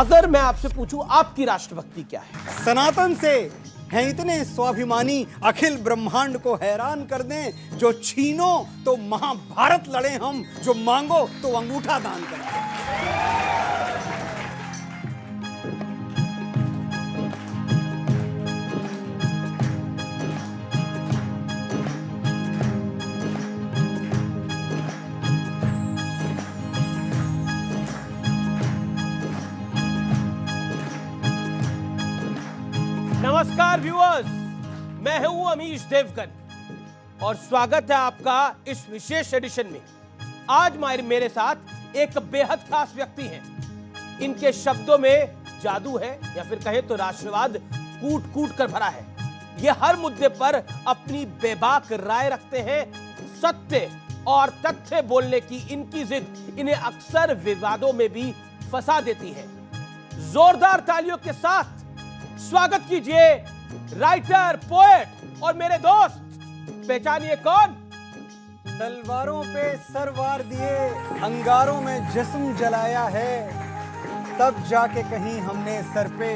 अगर मैं आपसे पूछूं आपकी राष्ट्रभक्ति क्या है? सनातन से हैं इतने स्वाभिमानी, अखिल ब्रह्मांड को हैरान कर दें। जो छीनो तो महाभारत लड़े हम, जो मांगो तो अंगूठा दान करें। नमस्कार व्यूअर्स, मैं हूं अमीश देवगन और स्वागत है आपका इस विशेष एडिशन में। आज मेरे साथ एक बेहद खास व्यक्ति हैं। इनके शब्दों में जादू है या फिर कहें तो राष्ट्रवाद कूट कूट कर भरा है। ये हर मुद्दे पर अपनी बेबाक राय रखते हैं। सत्य और तथ्य बोलने की इनकी जिद इन्हें अक्सर विवादों में भी फंसा देती है। जोरदार तालियों के साथ स्वागत कीजिए राइटर, पोएट और मेरे दोस्त, पहचानिए कौन? तलवारों पे सर वार दिए, अंगारों में जिस्म जलाया है, तब जाके कहीं हमने सर पे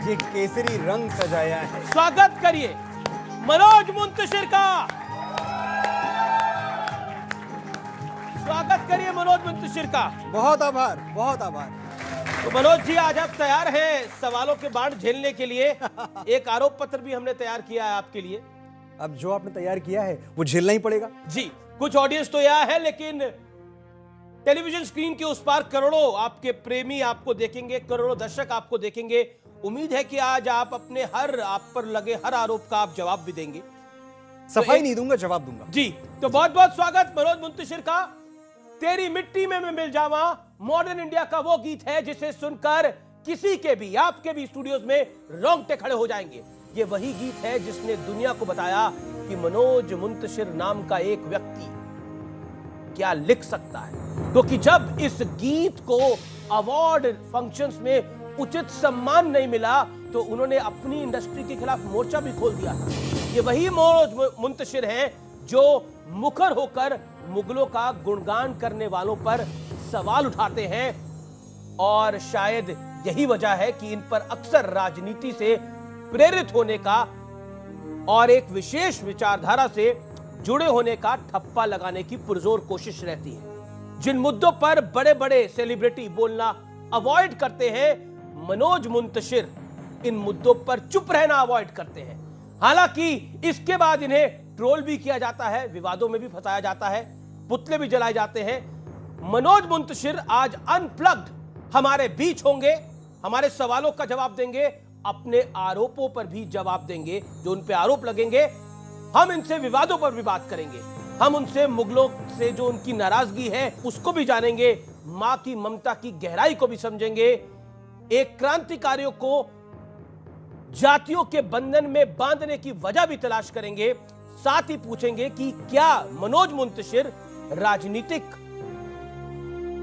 ये केसरी रंग सजाया है। स्वागत करिए मनोज मुंतशिर का। स्वागत करिए मनोज मुंतशिर का। बहुत आभार, बहुत आभार। तो मनोज जी, आज आप तैयार हैं सवालों के बाढ़ झेलने के लिए? एक आरोप पत्र भी हमने तैयार किया है आपके लिए। अब जो आपने तैयार किया है वो झेलना ही पड़ेगा जी। कुछ ऑडियंस तो यहाँ है, लेकिन टेलीविजन स्क्रीन के उस पार करोड़ों आपके प्रेमी आपको देखेंगे, करोड़ों दर्शक आपको देखेंगे। उम्मीद है कि आज आप अपने आप पर लगे हर आरोप का आप जवाब भी देंगे। सफाई नहीं दूंगा, जवाब दूंगा जी। तो बहुत बहुत स्वागत मनोज मुंतशिर का। तेरी मिट्टी में मैं मिल जावा मॉडर्न इंडिया का वो गीत है जिसे सुनकर किसी के भी, आपके भी स्टूडियोज में रोंगटे खड़े हो जाएंगे। ये वही गीत है जिसने दुनिया को बताया कि मनोज मुंतशिर नाम का एक व्यक्ति क्या लिख सकता है। क्योंकि जब इस गीत को अवार्ड फंक्शंस में उचित सम्मान नहीं मिला तो उन्होंने अपनी इंडस्ट्री के खिलाफ मोर्चा भी खोल दिया। ये वही मनोज मुंतशिर है जो मुखर होकर मुगलों का गुणगान करने वालों पर सवाल उठाते हैं, और शायद यही वजह है कि इन पर अक्सर राजनीति से प्रेरित होने का और एक विशेष विचारधारा से जुड़े होने का ठप्पा लगाने की पुरजोर कोशिश रहती है। जिन मुद्दों पर बड़े बड़े सेलिब्रिटी बोलना अवॉइड करते हैं, मनोज मुंतशिर इन मुद्दों पर चुप रहना अवॉइड करते हैं। हालांकि इसके बाद इन्हें ट्रोल भी किया जाता है, विवादों में भी फंसाया जाता है, पुतले भी जलाए जाते हैं। मनोज मुंतशिर आज अनप्लग्ड हमारे बीच होंगे, हमारे सवालों का जवाब देंगे, अपने आरोपों पर भी जवाब देंगे जो उन पे आरोप लगेंगे। हम इनसे विवादों पर भी बात करेंगे, हम उनसे मुगलों से जो उनकी नाराजगी है उसको भी जानेंगे, मां की ममता की गहराई को भी समझेंगे, एक क्रांतिकारियों को जातियों के बंधन में बांधने की वजह भी तलाश करेंगे। साथ ही पूछेंगे कि क्या मनोज मुंतशिर राजनीतिक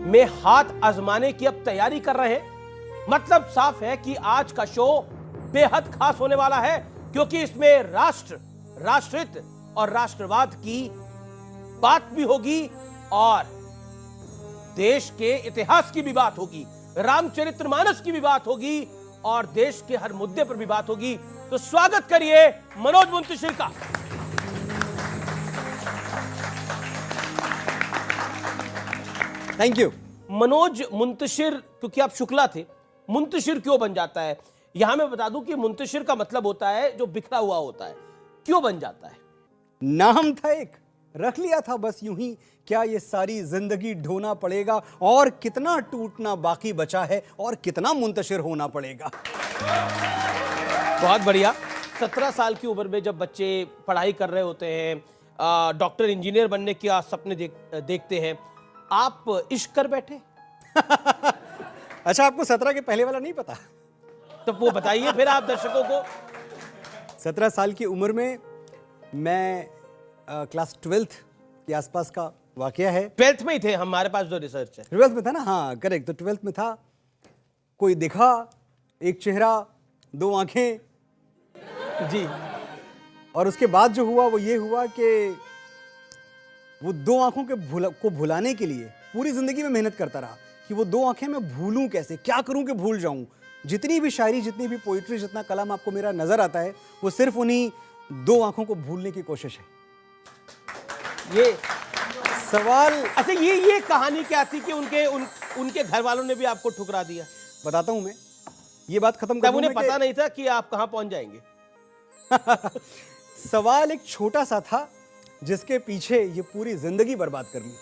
में हाथ आजमाने की अब तैयारी कर रहे हैं। मतलब साफ है कि आज का शो बेहद खास होने वाला है, क्योंकि इसमें राष्ट्र, राष्ट्रहित और राष्ट्रवाद की बात भी होगी और देश के इतिहास की भी बात होगी, रामचरितमानस की भी बात होगी और देश के हर मुद्दे पर भी बात होगी। तो स्वागत करिए मनोज मुंतशिर का। Thank you. मनोज मुंतशिर, क्योंकि आप शुक्ला थे, मुंतशिर क्यों बन जाता है? यहां मैं बता दूं कि मुंतशिर का मतलब होता है जो बिखरा हुआ होता है। क्यों बन जाता है? नाम था एक, रख लिया था बस यूं ही। क्या ये सारी जिंदगी ढोना पड़ेगा, और कितना टूटना बाकी बचा है, और कितना मुंतशिर होना पड़ेगा। बहुत बढ़िया। 17 साल की उम्र में जब बच्चे पढ़ाई कर रहे होते हैं, डॉक्टर, इंजीनियर बनने के सपने देखते हैं, आप इश्क कर बैठे? अच्छा, आपको 17 के पहले वाला नहीं पता? तो वो बताइए फिर आप दर्शकों को। 17 साल की उम्र में मैं क्लास 12th के आसपास का वाकया है। 12th में ही थे, हमारे पास जो रिसर्च है। 12th में था ना? हाँ करेक्ट। तो 12th में था, कोई दिखा, एक चेहरा, दो आंखें जी। और उसके बाद जो हुआ वो ये हुआ कि वो दो आंखों के को भुलाने के लिए पूरी जिंदगी में मेहनत करता रहा कि वो दो आंखें मैं भूलूं कैसे, क्या करूं कि भूल जाऊं। जितनी भी शायरी, जितनी भी पोइट्री, जितना कलाम आपको मेरा नजर आता है, वो सिर्फ उन्हीं दो आंखों को भूलने की कोशिश है। ये सवाल अच्छा, ये कहानी क्या थी कि उनके घर वालों ने भी आपको ठुकरा दिया? बताता हूं मैं, ये बात खत्म कर तब दूं उन्हें मैं पता नहीं था कि आप कहां पहुंच जाएंगे। सवाल एक छोटा सा था जिसके पीछे ये पूरी जिंदगी बर्बाद कर ली।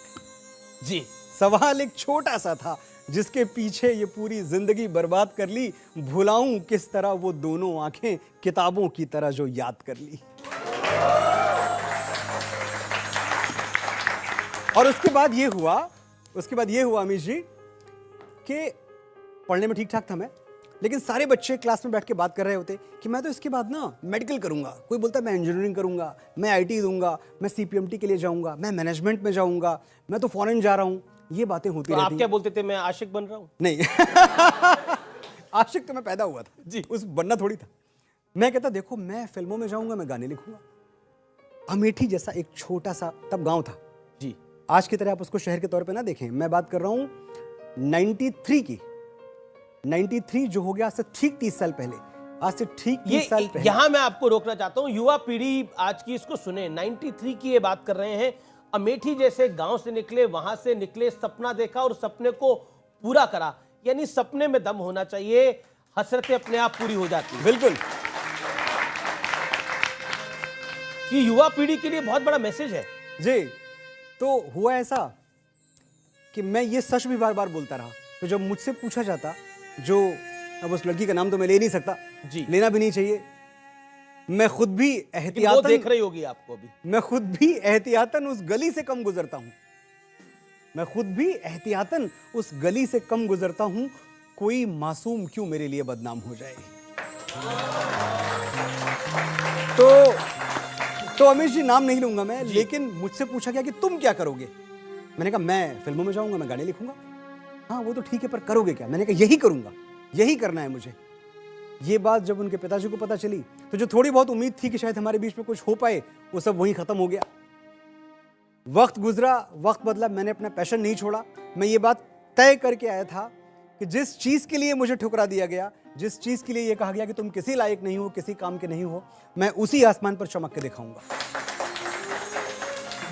जी, सवाल एक छोटा सा था जिसके पीछे ये पूरी जिंदगी बर्बाद कर ली। भुलाऊं किस तरह वो दोनों आंखें किताबों की तरह जो याद कर ली। और उसके बाद ये हुआ अमीश जी कि पढ़ने में ठीक ठाक था मैं, लेकिन सारे बच्चे क्लास में बैठ के बात कर रहे होते कि मैं तो इसके बाद ना मेडिकल करूंगा, कोई बोलता मैं इंजीनियरिंग करूंगा, मैं आईटी दूंगा, मैं सीपीएमटी के लिए जाऊंगा, मैं मैनेजमेंट में जाऊंगा, मैं तो फॉरेन जा रहा हूं। ये बातें होती तो रहती। आप क्या बोलते थे, मैं आशिक बन रहा हूं? नहीं आशिक तो मैं पैदा हुआ था जी, उस बनना थोड़ी था। मैं कहता देखो मैं फिल्मों में जाऊंगा, मैं गाने लिखूंगा। अमेठी जैसा एक छोटा सा तब गांव था जी, आज की तरह आप उसको शहर के तौर पे ना देखें। मैं बात कर रहा हूं 93 की। 93 जो हो गया आज से ठीक 30 साल पहले, आज से ठीक 30 साल पहले। यहां मैं आपको रोकना चाहता हूं, युवा पीढ़ी आज की इसको सुने। 93 की ये बात कर रहे हैं। अमेठी जैसे गांव से निकले, वहां से निकले, सपना देखा और सपने को पूरा करा। यानी सपने में दम होना चाहिए, हसरतें अपने आप पूरी हो जाती हैं। बिल्कुल, ये युवा पीढ़ी के लिए बहुत बड़ा मैसेज है। जी। तो हुआ ऐसा कि मैं ये सच भी बार बार बोलता रहा। तो जब मुझसे पूछा जाता, जो अब उस लड़की का नाम तो मैं ले नहीं सकता जी, लेना भी नहीं चाहिए, मैं खुद भी वो एहतियातन देख रही होगी आपको भी। मैं खुद भी एहतियातन उस गली से कम गुजरता हूं। मैं खुद भी एहतियातन उस गली से कम गुजरता हूं। कोई मासूम क्यों मेरे लिए बदनाम हो जाए। तो अमीश जी नाम नहीं लूंगा मैं, लेकिन मुझसे पूछा गया कि तुम क्या करोगे। मैंने कहा मैं फिल्मों में जाऊंगा, मैं गाने लिखूंगा। हाँ वो तो ठीक है, पर करोगे क्या? मैंने कहा यही करूंगा, यही करना है मुझे। ये बात जब उनके पिताजी को पता चली तो जो थोड़ी बहुत उम्मीद थी कि शायद हमारे बीच में कुछ हो पाए, वो सब वहीं खत्म हो गया। वक्त गुजरा, वक्त बदला, मैंने अपना पैशन नहीं छोड़ा। मैं ये बात तय करके आया था कि जिस चीज के लिए मुझे ठुकरा दिया गया, जिस चीज के लिए ये कहा गया कि तुम किसी लायक नहीं हो, किसी काम के नहीं हो, मैं उसी आसमान पर चमक के दिखाऊंगा।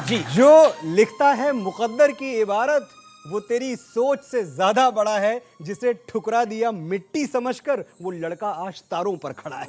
जी, जो लिखता है मुकद्दर की इबारत, वो तेरी सोच से ज्यादा बड़ा है। जिसे ठुकरा दिया मिट्टी समझकर, वो लड़का आज तारों पर खड़ा है।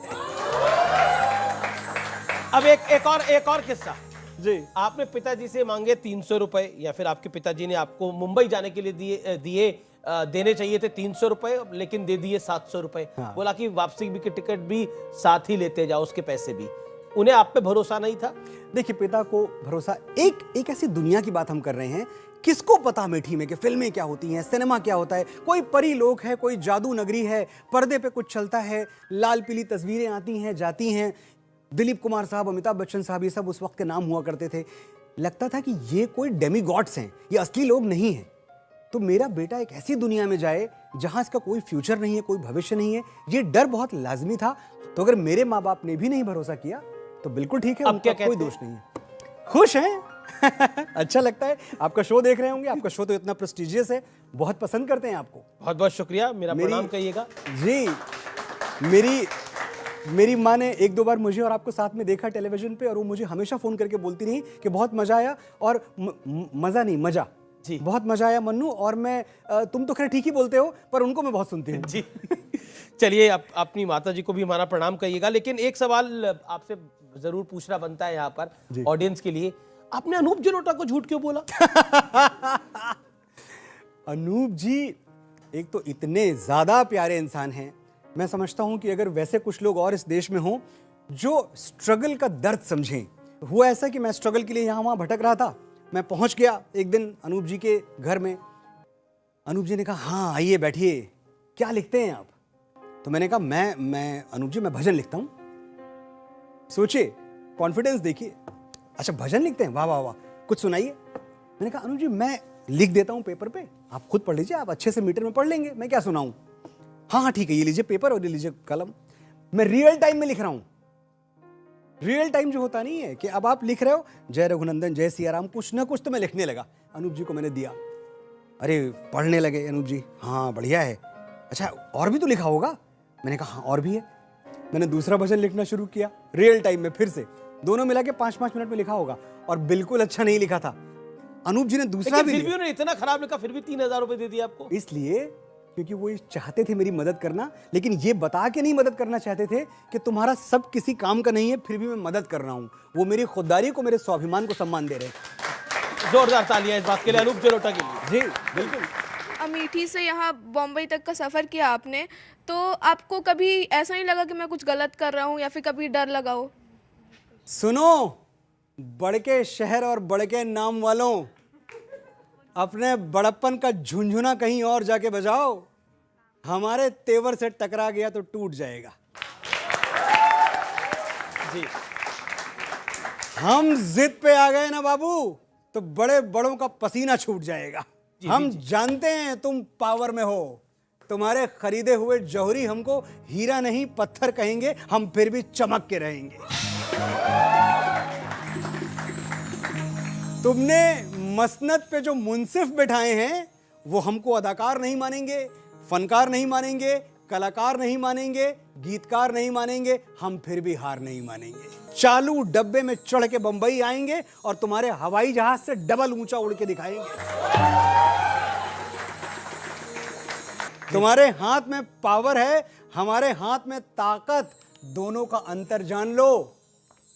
अब एक और किस्सा। जी, आपने पिताजी से मांगे 300 रुपए, या फिर आपके पिताजी ने आपको मुंबई जाने के लिए देने चाहिए थे 300 रुपए, लेकिन दे दिए 700 रुपए। हाँ। बोला कि वापसी की टिकट भी साथ ही लेते जाओ, उसके पैसे भी। उन्हें आप पे भरोसा नहीं था? देखिए पिता को भरोसा, एक ऐसी दुनिया की बात हम कर रहे हैं, किसको पता अमेठी में कि फिल्में क्या होती हैं, सिनेमा क्या होता है। कोई परी लोक है, कोई जादू नगरी है, पर्दे पे कुछ चलता है, लाल पीली तस्वीरें आती हैं जाती हैं। दिलीप कुमार साहब, अमिताभ बच्चन साहब, ये सब उस वक्त के नाम हुआ करते थे। लगता था कि ये कोई डेमीगॉड्स हैं, ये असली लोग नहीं हैं। तो मेरा बेटा एक ऐसी दुनिया में जाए जहां इसका कोई फ्यूचर नहीं है, कोई भविष्य नहीं है, ये डर बहुत लाजमी था। तो अगर मेरे माँ बाप ने भी नहीं भरोसा किया तो बिल्कुल ठीक है, उनका कोई दोष नहीं है। खुश हैं अच्छा लगता है। आपका शो देख रहे होंगे, आपका शो तो इतना प्रेस्टिजियस है, बहुत पसंद करते हैं आपको। बहुत बहुत शुक्रिया, मेरा प्रणाम कहिएगा। जी, मेरी माँ ने एक दो बार मुझे और आपको साथ में देखा टेलीविजन पे, और वो मुझे हमेशा फोन करके बोलती रही कि बहुत मजा आया, और मजा नहीं मजा जी, बहुत मजा आया मन्नू। और मैं तुम तो खैर ठीक ही बोलते हो, पर उनको मैं बहुत सुनती हूँ। जी चलिए, अपनी माता जी को भी हमारा प्रणाम कहिएगा। लेकिन एक सवाल आपसे जरूर पूछना बनता है यहाँ पर ऑडियंस के लिए। आपने अनूप जलोटा को झूठ क्यों बोला? अनूप जी एक तो इतने ज्यादा प्यारे इंसान हैं। मैं समझता हूं कि अगर वैसे कुछ लोग और इस देश में हों जो स्ट्रगल का दर्द समझें। हुआ ऐसा कि मैं स्ट्रगल के लिए यहां वहां भटक रहा था। मैं पहुंच गया एक दिन अनूप जी के घर में। अनूप जी ने कहा हाँ आइए बैठिए, क्या लिखते हैं आप? तो मैंने कहा मैं अनूप जी मैं भजन लिखता हूं। सोचिए, कॉन्फिडेंस देखिए। अच्छा भजन लिखते हैं, वाह वाह वाह, कुछ सुनाइए। मैंने कहा अनूप जी मैं लिख देता हूं पेपर पे, आप खुद पढ़ लीजिए, आप अच्छे से मीटर में पढ़ लेंगे, मैं क्या सुनाऊं। हाँ ठीक है, ये लीजिए पेपर और ये लीजिए कलम। मैं रियल टाइम में लिख रहा हूं। रियल टाइम जो होता नहीं है कि अब आप लिख रहे हो जय रघुनंदन जय सिया राम, कुछ ना कुछ तो मैं लिखने लगा। अनूप जी को मैंने दिया, अरे पढ़ने लगे अनूप जी, हाँ बढ़िया है। अच्छा और भी तो लिखा होगा? मैंने कहा हाँ और भी है। मैंने दूसरा भजन लिखना शुरू किया रियल टाइम में, फिर से दोनों मिला के 5-5 मिनट में लिखा होगा, और बिल्कुल अच्छा नहीं लिखा था। अनूप जी ने दूसरा भी फिर भी उन्होंने इतना खराब लिखा, फिर भी 3,000 रुपए दे दिए आपको। इसलिए क्योंकि वो ये चाहते थे मेरी मदद करना, लेकिन ये बता के नहीं मदद करना चाहते थे कि तुम्हारा सब किसी काम का नहीं है, फिर भी मैं मदद कर रहा हूं। वो मेरी खुददारी को, मेरे स्वाभिमान को सम्मान दे रहे हैं। जोरदार तालियां इस बात के लिए अनूप जलोटा के लिए। जी बिल्कुल। अमेठी से यहाँ बॉम्बे तक का सफ़र किया आपने, तो आपको कभी ऐसा नहीं लगा कि मैं कुछ गलत कर रहा हूँ, या फिर कभी डर लगा हो? सुनो, बड़के शहर और बड़के नाम वालों, अपने बड़प्पन का झुंझुना कहीं और जाके बजाओ। हमारे तेवर से टकरा गया तो टूट जाएगा। जी हम जिद पे आ गए ना बाबू, तो बड़े बड़ों का पसीना छूट जाएगा। हम जानते हैं तुम पावर में हो। तुम्हारे खरीदे हुए जौहरी हमको हीरा नहीं पत्थर कहेंगे, हम फिर भी चमक के रहेंगे। तुमने मसनद पे जो मुंसिफ बिठाए हैं वो हमको अदाकार नहीं मानेंगे, फनकार नहीं मानेंगे, कलाकार नहीं मानेंगे, गीतकार नहीं मानेंगे, हम फिर भी हार नहीं मानेंगे। चालू डब्बे में चढ़ के बंबई आएंगे और तुम्हारे हवाई जहाज से डबल ऊंचा उड़ के दिखाएंगे। तुम्हारे हाथ में पावर है, हमारे हाथ में ताकत, दोनों का अंतर जान लो।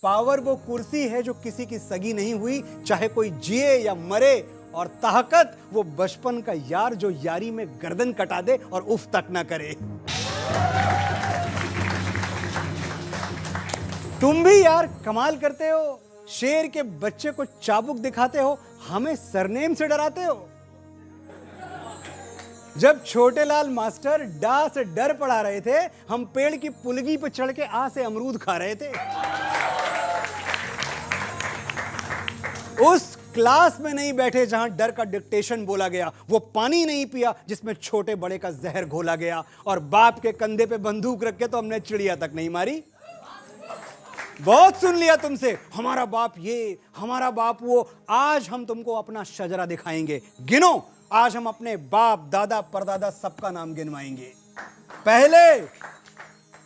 पावर वो कुर्सी है जो किसी की सगी नहीं हुई, चाहे कोई जिए या मरे, और ताकत वो बचपन का यार जो यारी में गर्दन कटा दे और उफ तक ना करे। तुम भी यार कमाल करते हो, शेर के बच्चे को चाबुक दिखाते हो, हमें सरनेम से डराते हो। जब छोटे लाल मास्टर डा से डर पढ़ा रहे थे, हम पेड़ की पुलगी पर चढ़ के आ से अमरूद खा रहे थे। उस क्लास में नहीं बैठे जहां डर का डिक्टेशन बोला गया, वो पानी नहीं पिया जिसमें छोटे बड़े का जहर घोला गया, और बाप के कंधे पे बंदूक रख के तो हमने चिड़िया तक नहीं मारी। बहुत सुन लिया तुमसे, हमारा बाप ये, हमारा बाप वो। आज हम तुमको अपना शजरा दिखाएंगे। गिनो, आज हम अपने बाप दादा परदादा सबका नाम गिनवाएंगे।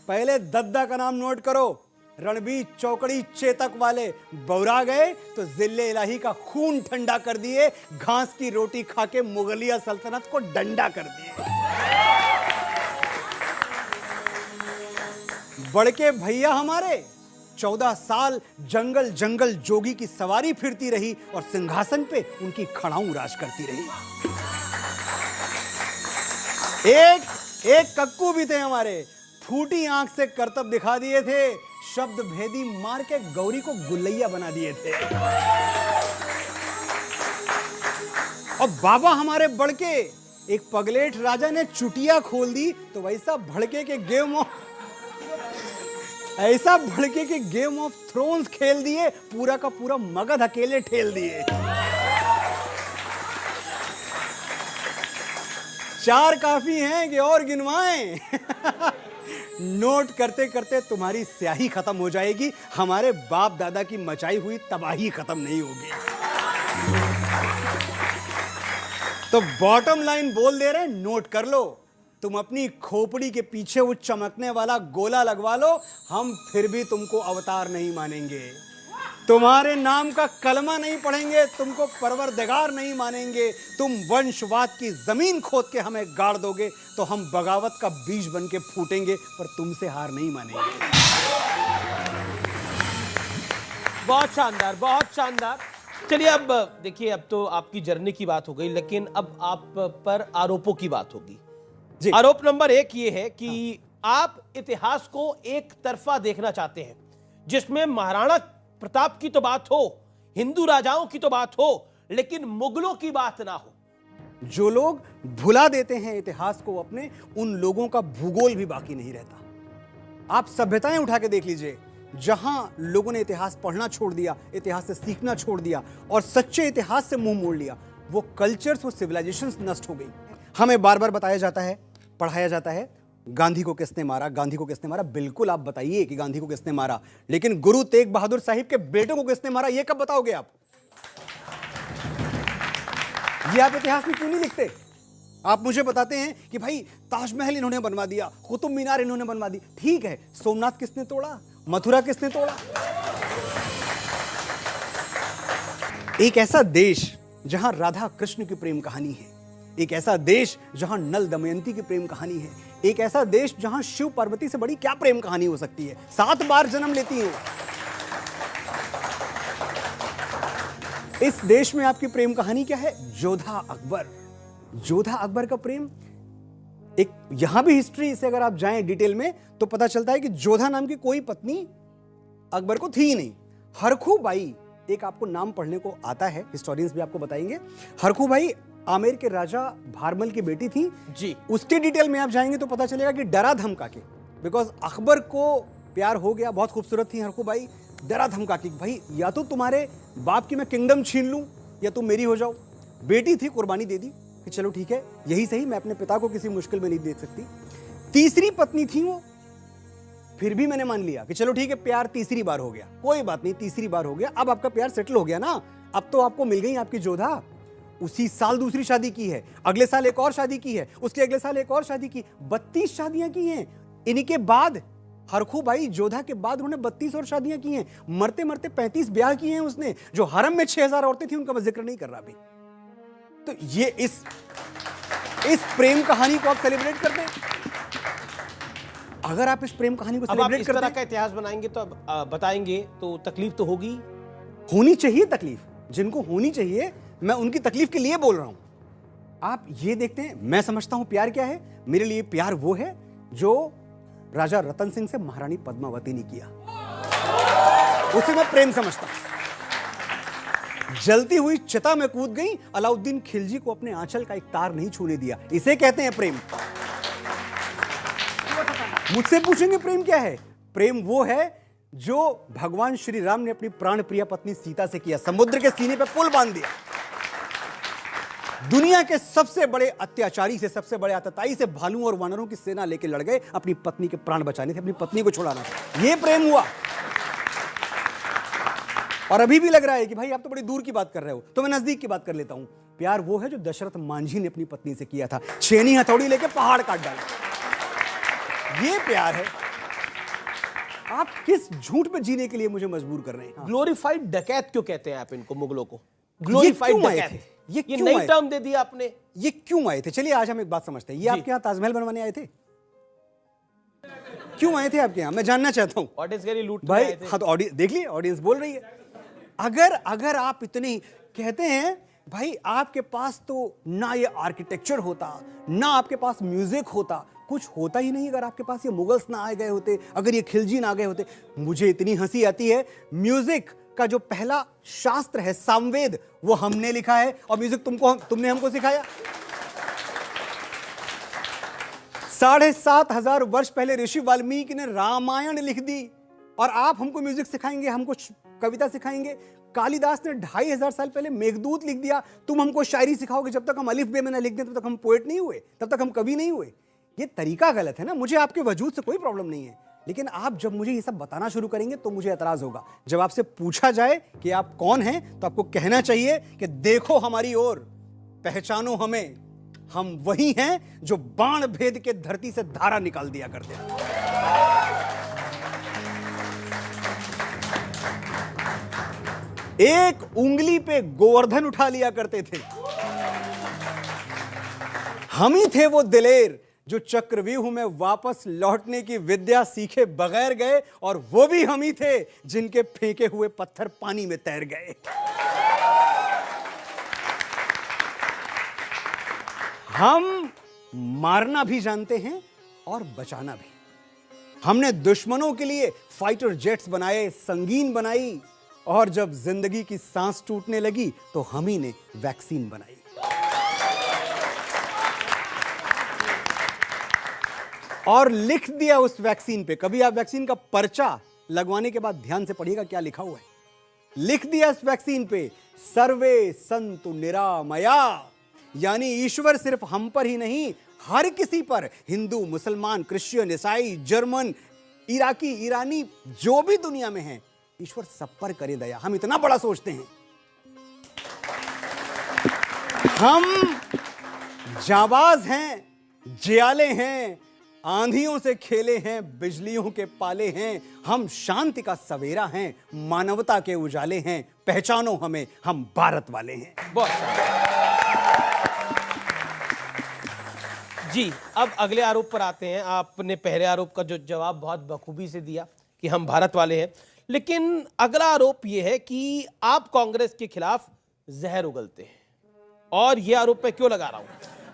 पहले दद्दा का नाम नोट करो। रणबीर चौकड़ी चेतक वाले बौरा गए तो जिले इलाही का खून ठंडा कर दिए, घास की रोटी खा के मुगलिया सल्तनत को डंडा कर दिए। बड़के भैया हमारे 14 साल जंगल जंगल जोगी की सवारी फिरती रही और सिंहासन पे उनकी खड़ाऊं राज करती रही। एक कक्कू भी थे हमारे, फूटी आंख से करतब दिखा दिए थे, शब्द भेदी मार के गौरी को गुल्लैया बना दिए थे। और बाबा हमारे बड़के, एक पगलेठ राजा ने चुटिया खोल दी तो वैसा भड़के के गेम ऑफ थ्रोन्स खेल दिए, पूरा का पूरा मगध अकेले ठेल दिए। 4 काफी हैं कि और गिनवाएं? नोट करते करते तुम्हारी स्याही खत्म हो जाएगी, हमारे बाप दादा की मचाई हुई तबाही खत्म नहीं होगी। तो बॉटम लाइन बोल दे रहे, नोट कर लो। तुम अपनी खोपड़ी के पीछे वो चमकने वाला गोला लगवा लो, हम फिर भी तुमको अवतार नहीं मानेंगे। तुम्हारे नाम का कलमा नहीं पढ़ेंगे, तुमको परवरदिगार नहीं मानेंगे। तुम वंशवाद की जमीन खोद के हमें गाड़ दोगे तो हम बगावत का बीज बन के फूटेंगे, पर तुमसे हार नहीं मानेंगे। बहुत शानदार, बहुत शानदार। चलिए अब देखिए, अब तो आपकी जर्नी की बात हो गई, लेकिन अब आप पर आरोपों की बात होगी। आरोप नंबर 1 ये है कि आप इतिहास को एक तरफा देखना चाहते हैं, जिसमें महाराणा प्रताप की तो बात हो, हिंदू राजाओं की तो बात हो, लेकिन मुगलों की बात ना हो। जो लोग भुला देते हैं इतिहास को अपने, उन लोगों का भूगोल भी बाकी नहीं रहता। आप सभ्यताएं उठा के देख लीजिए, जहां लोगों ने इतिहास पढ़ना छोड़ दिया, इतिहास से सीखना छोड़ दिया और सच्चे इतिहास से मुंह मोड़ लिया, वो कल्चर्स, वो सिविलाइजेशंस नष्ट हो गई। हमें बार बार बताया जाता है, पढ़ाया जाता है, गांधी को किसने मारा, गांधी को किसने मारा। बिल्कुल आप बताइए कि गांधी को किसने मारा, लेकिन गुरु तेग बहादुर साहिब के बेटों को किसने मारा, ये कब बताओगे आप? ये आप इतिहास में क्यों नहीं लिखते? आप मुझे बताते हैं कि भाई ताजमहल इन्होंने बनवा दिया, कुतुब मीनार इन्होंने बनवा दी। ठीक है, सोमनाथ किसने तोड़ा? मथुरा किसने तोड़ा? एक ऐसा देश जहां राधा कृष्ण की प्रेम कहानी है, एक ऐसा देश जहां नल दमयंती की प्रेम कहानी है, एक ऐसा देश जहां शिव पार्वती से बड़ी क्या प्रेम कहानी हो सकती है? 7 बार जन्म लेती है। इस देश में आपकी प्रेम कहानी क्या है? जोधा अकबर। जोधा अकबर का प्रेम एक, यहां भी हिस्ट्री से अगर आप जाएं डिटेल में तो पता चलता है कि जोधा नाम की कोई पत्नी अकबर को थी ही नहीं। हरखू बाई, एक आपको नाम पढ़ने को आता है, हिस्टोरियंस भी आपको बताएंगे। हरखू बाई आमेर के राजा भारमल की बेटी थी जी। उसके डिटेल में आप जाएंगे तो पता चलेगा कि डरा धमका के, बिकॉज अकबर को प्यार हो गया, बहुत खूबसूरत थी हरखू बाई, डरा धमका के भाई या तो तुम्हारे बाप की मैं किंगडम छीन लूं या तुम मेरी हो जाओ। बेटी थी, कुर्बानी दे दी कि चलो ठीक है, यही सही, मैं अपने पिता को किसी मुश्किल में नहीं देख सकती। तीसरी पत्नी थी वो, फिर भी मैंने मान लिया कि चलो ठीक है, प्यार तीसरी बार हो गया, कोई बात नहीं, तीसरी बार हो गया, अब आपका प्यार सेटल हो गया ना, अब तो आपको मिल गई आपकी जोधा। उसी साल दूसरी शादी की है, अगले साल एक और शादी की है, उसके अगले साल एक और शादी की, 32 शादियां की हैं। इनके बाद हरखू बाई जोधा के बाद उन्होंने 32 और शादियां की हैं, मरते मरते 35 ब्याह किए हैं उसने। जो हरम में 6000 औरतें थी उनका मैं जिक्र नहीं कर रहा अभी। तो ये इस प्रेम कहानी को आप सेलिब्रेट करते हैं। अगर आप इस प्रेम कहानी को सेलिब्रेट करते हैं, का इतिहास बनाएंगे तो बताएंगे तो तकलीफ तो होगी, होनी चाहिए तकलीफ, जिनको होनी चाहिए, मैं उनकी तकलीफ के लिए बोल रहा हूं। आप ये देखते हैं, मैं समझता हूं प्यार क्या है। मेरे लिए प्यार वो है जो राजा रतन सिंह से महारानी पद्मावती ने किया, उसे मैं प्रेम समझता हूं। जलती हुई चिता में कूद गई, अलाउद्दीन खिलजी को अपने आंचल का एक तार नहीं छूने दिया, इसे कहते हैं प्रेम। मुझसे पूछेंगे प्रेम क्या है? प्रेम वो है जो भगवान श्री राम ने अपनी प्राण प्रिय पत्नी सीता से किया, समुद्र के सीने पे पुल बांध दिया। दुनिया के सबसे बड़े अत्याचारी से, सबसे बड़े आतताई से भालुओं और वानरों की सेना लेकर लड़ गए, अपनी पत्नी के प्राण बचाने थे, अपनी पत्नी को छुड़ाना था। यह प्रेम हुआ। और अभी भी लग रहा है कि भाई आप तो बड़ी दूर की बात कर रहे हो, तो मैं नजदीक की बात कर लेता हूं। प्यार वो है जो दशरथ मांझी ने अपनी पत्नी से किया था, छेनी हथौड़ी लेके पहाड़ काट डाला। ये प्यार है। आप किस झूठ पे जीने के लिए मुझे मजबूर कर रहे हैं? ग्लोरीफाइड डकैत क्यों कहते हैं आप इनको, मुगलों को? ग्लोरीफाइड डकैत, ये नई टर्म दे दिया आपने। ये क्यों आए थे? चलिए आज हम एक बात समझते हैं। ये आपके यहाँ ताजमहल बनवाने आए थे? क्यों आए थे आपके यहाँ? मैं जानना चाहता हूँ। ऑडियंस के लिए लूट भाई हाँ, तो देख लिए ऑडियंस बोल रही है। अगर आप इतनी कहते हैं, भाई आपके पास तो ना ये आर्किटेक्चर होता, ना आपके पास म्यूजिक होता, कुछ होता ही नहीं अगर आपके पास ये मुगल्स ना आ गए होते, अगर ये खिलजी ना आ गए होते। मुझे इतनी हंसी आती है, म्यूजिक का जो पहला शास्त्र है सामवेद, वो हमने लिखा है, और म्यूजिक तुमने हमको सिखाया। 7,500 वर्ष पहले ऋषि वाल्मीकि ने रामायण लिख दी, और आप हमको म्यूजिक सिखाएंगे, हमको कविता सिखाएंगे। कालिदास ने 2,500 साल पहले मेघदूत लिख दिया, तुम हमको शायरी सिखाओगे। जब तक हम अलिफ बे में ना लिख दें तब तक हम पोएट नहीं हुए, तब तक हम कवि नहीं हुए। ये तरीका गलत है ना। मुझे आपके वजूद से कोई प्रॉब्लम नहीं है, लेकिन आप जब मुझे ये सब बताना शुरू करेंगे तो मुझे एतराज होगा। जब आपसे पूछा जाए कि आप कौन हैं, तो आपको कहना चाहिए कि देखो हमारी ओर, पहचानो हमें, हम वही हैं जो बाण भेद के धरती से धारा निकाल दिया करते हैं। एक उंगली पे गोवर्धन उठा लिया करते थे। हम ही थे वो दिलेर जो चक्रव्यूह में वापस लौटने की विद्या सीखे बगैर गए, और वो भी हम ही थे जिनके फेंके हुए पत्थर पानी में तैर गए। हम मारना भी जानते हैं और बचाना भी। हमने दुश्मनों के लिए फाइटर जेट्स बनाए, संगीन बनाई, और जब जिंदगी की सांस टूटने लगी तो हम ही ने वैक्सीन बनाई। और लिख दिया उस वैक्सीन पे। कभी आप वैक्सीन का पर्चा लगवाने के बाद ध्यान से पढ़िएगा क्या लिखा हुआ है। लिख दिया इस वैक्सीन पे, सर्वे संतु निरामया, यानी ईश्वर सिर्फ हम पर ही नहीं, हर किसी पर, हिंदू, मुसलमान, क्रिश्चियन, ईसाई, जर्मन, इराकी, ईरानी, जो भी दुनिया में है, ईश्वर सब पर करे दया। हम इतना बड़ा सोचते हैं। हम जाबाज हैं, जियाले हैं, आंधियों से खेले हैं, बिजलियों के पाले हैं। हम शांति का सवेरा हैं, मानवता के उजाले हैं। पहचानो हमें, हम भारत वाले हैं। बहुत जी। अब अगले आरोप पर आते हैं। आपने पहले आरोप का जो जवाब बहुत बखूबी से दिया कि हम भारत वाले हैं, लेकिन अगला आरोप यह है कि आप कांग्रेस के खिलाफ जहर उगलते हैं। और यह आरोप मैं क्यों लगा रहा हूं?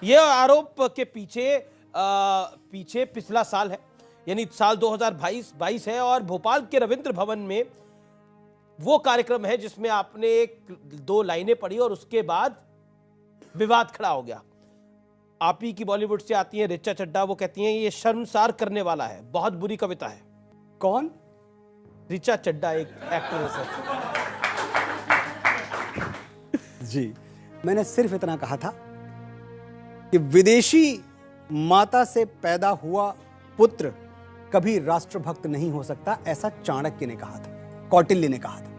यह आरोप के पीछे पिछला साल है, यानी साल 2022 है, और भोपाल के रविंद्र भवन में वो कार्यक्रम है जिसमें आपने एक दो लाइनें पढ़ी और उसके बाद विवाद खड़ा हो गया। आप ही की बॉलीवुड से आती हैं ऋचा चड्ढा, वो कहती हैं ये शर्मसार करने वाला है, बहुत बुरी कविता है। कौन? ऋचा चड्ढा एक एक्ट्रेस है। जी, मैंने सिर्फ इतना कहा था कि विदेशी माता से पैदा हुआ पुत्र कभी राष्ट्रभक्त नहीं हो सकता, ऐसा चाणक्य ने कहा था, कौटिल्य ने कहा था।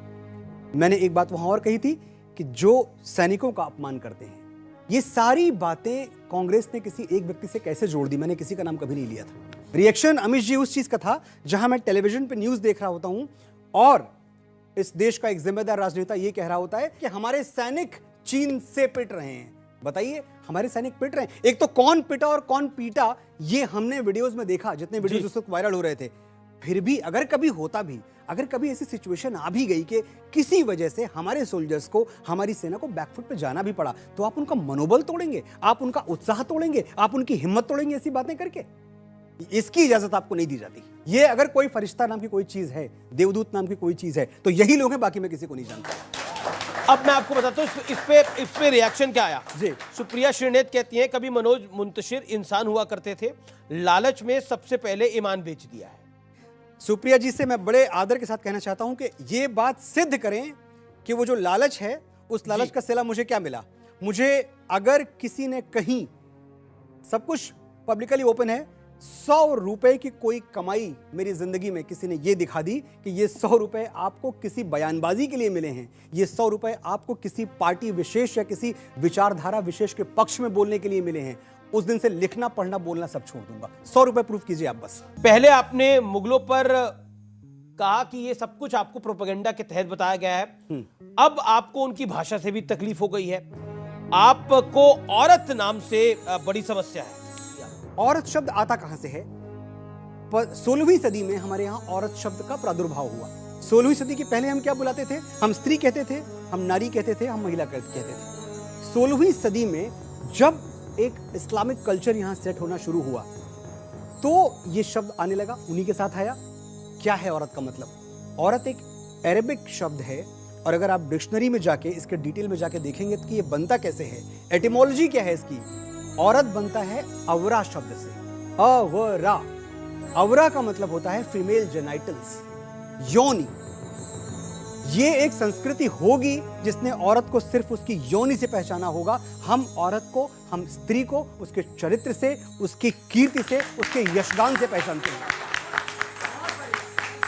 मैंने एक बात वहां और कही थी कि जो सैनिकों का अपमान करते हैं, ये सारी बातें कांग्रेस ने किसी एक व्यक्ति से कैसे जोड़ दी? मैंने किसी का नाम कभी नहीं लिया था। रिएक्शन अमित जी उस चीज का था जहां मैं टेलीविजन पे न्यूज देख रहा होता हूं और इस देश का एक जिम्मेदार राजनेता ये कह रहा होता है कि हमारे सैनिक चीन से पिट रहे हैं। बताइए, हमारे सैनिक पिट रहे हैं। एक तो कौन पिटा और कौन पीटा ये हमने वीडियोस में देखा, जितने वीडियोस उस वक्त वायरल हो रहे थे। फिर भी अगर कभी होता भी, अगर कभी ऐसी सिचुएशन आ भी गई कि किसी वजह से हमारे सोल्जर्स को, हमारी सेना को बैकफुट पे जाना भी पड़ा, तो आप उनका मनोबल तोड़ेंगे, आप उनका उत्साह तोड़ेंगे, आप उनकी हिम्मत तोड़ेंगे ऐसी बातें करके? इसकी इजाजत आपको नहीं दी जाती। ये अगर कोई फरिश्ता नाम की कोई चीज है, देवदूत नाम की कोई चीज है, तो यही लोग हैं, बाकी मैं किसी को नहीं जानता। अब मैं आपको बताता हूं इस पे रिएक्शन क्या आया जी। सुप्रिया श्रीनेत कहती हैं कभी मनोज मुंतशिर इंसान हुआ करते थे, लालच में सबसे पहले ईमान बेच दिया है। सुप्रिया जी से मैं बड़े आदर के साथ कहना चाहता हूं कि ये बात सिद्ध करें कि वो जो लालच है, उस लालच का सिला मुझे क्या मिला। मुझे अगर किसी ने कहीं, सब कुछ पब्लिकली ओपन है, 100 रुपए की कोई कमाई मेरी जिंदगी में किसी ने ये दिखा दी कि ये 100 रुपए आपको किसी बयानबाजी के लिए मिले हैं, ये 100 रुपए आपको किसी पार्टी विशेष या किसी विचारधारा विशेष के पक्ष में बोलने के लिए मिले हैं, उस दिन से लिखना पढ़ना बोलना सब छोड़ दूंगा। 100 रुपए प्रूफ कीजिए आप बस। पहले आपने मुगलों पर कहा कि ये सब कुछ आपको प्रोपेगेंडा के तहत बताया गया है, अब आपको उनकी भाषा से भी तकलीफ हो गई है, आपको औरत नाम से बड़ी समस्या है। औरत शब्द आता कहां से है? 16वीं सदी में हमारे यहां औरत शब्द का प्रादुर्भाव हुआ। 16वीं सदी के पहले हम क्या बुलाते थे? हम स्त्री कहते थे, हम नारी कहते थे, हम महिला कहते थे। 16वीं सदी में जब एक इस्लामिक कल्चर यहां सेट होना शुरू हुआ तो ये शब्द आने लगा, उन्हीं के साथ आया। क्या है औरत का मतलब? औरत एक अरेबिक शब्द है, और अगर आप डिक्शनरी में जाके इसके डिटेल में जाके देखेंगे तो ये बनता कैसे है, एटिमोलॉजी क्या है इसकी। औरत बनता है अवरा शब्द से, अवरा। अवरा का मतलब होता है फीमेल जेनाइटल्स, योनि। ये एक संस्कृति होगी जिसने औरत को सिर्फ उसकी योनि से पहचाना होगा। हम औरत को, हम स्त्री को उसके चरित्र से, उसकी कीर्ति से, उसके यशगान से पहचानते हैं।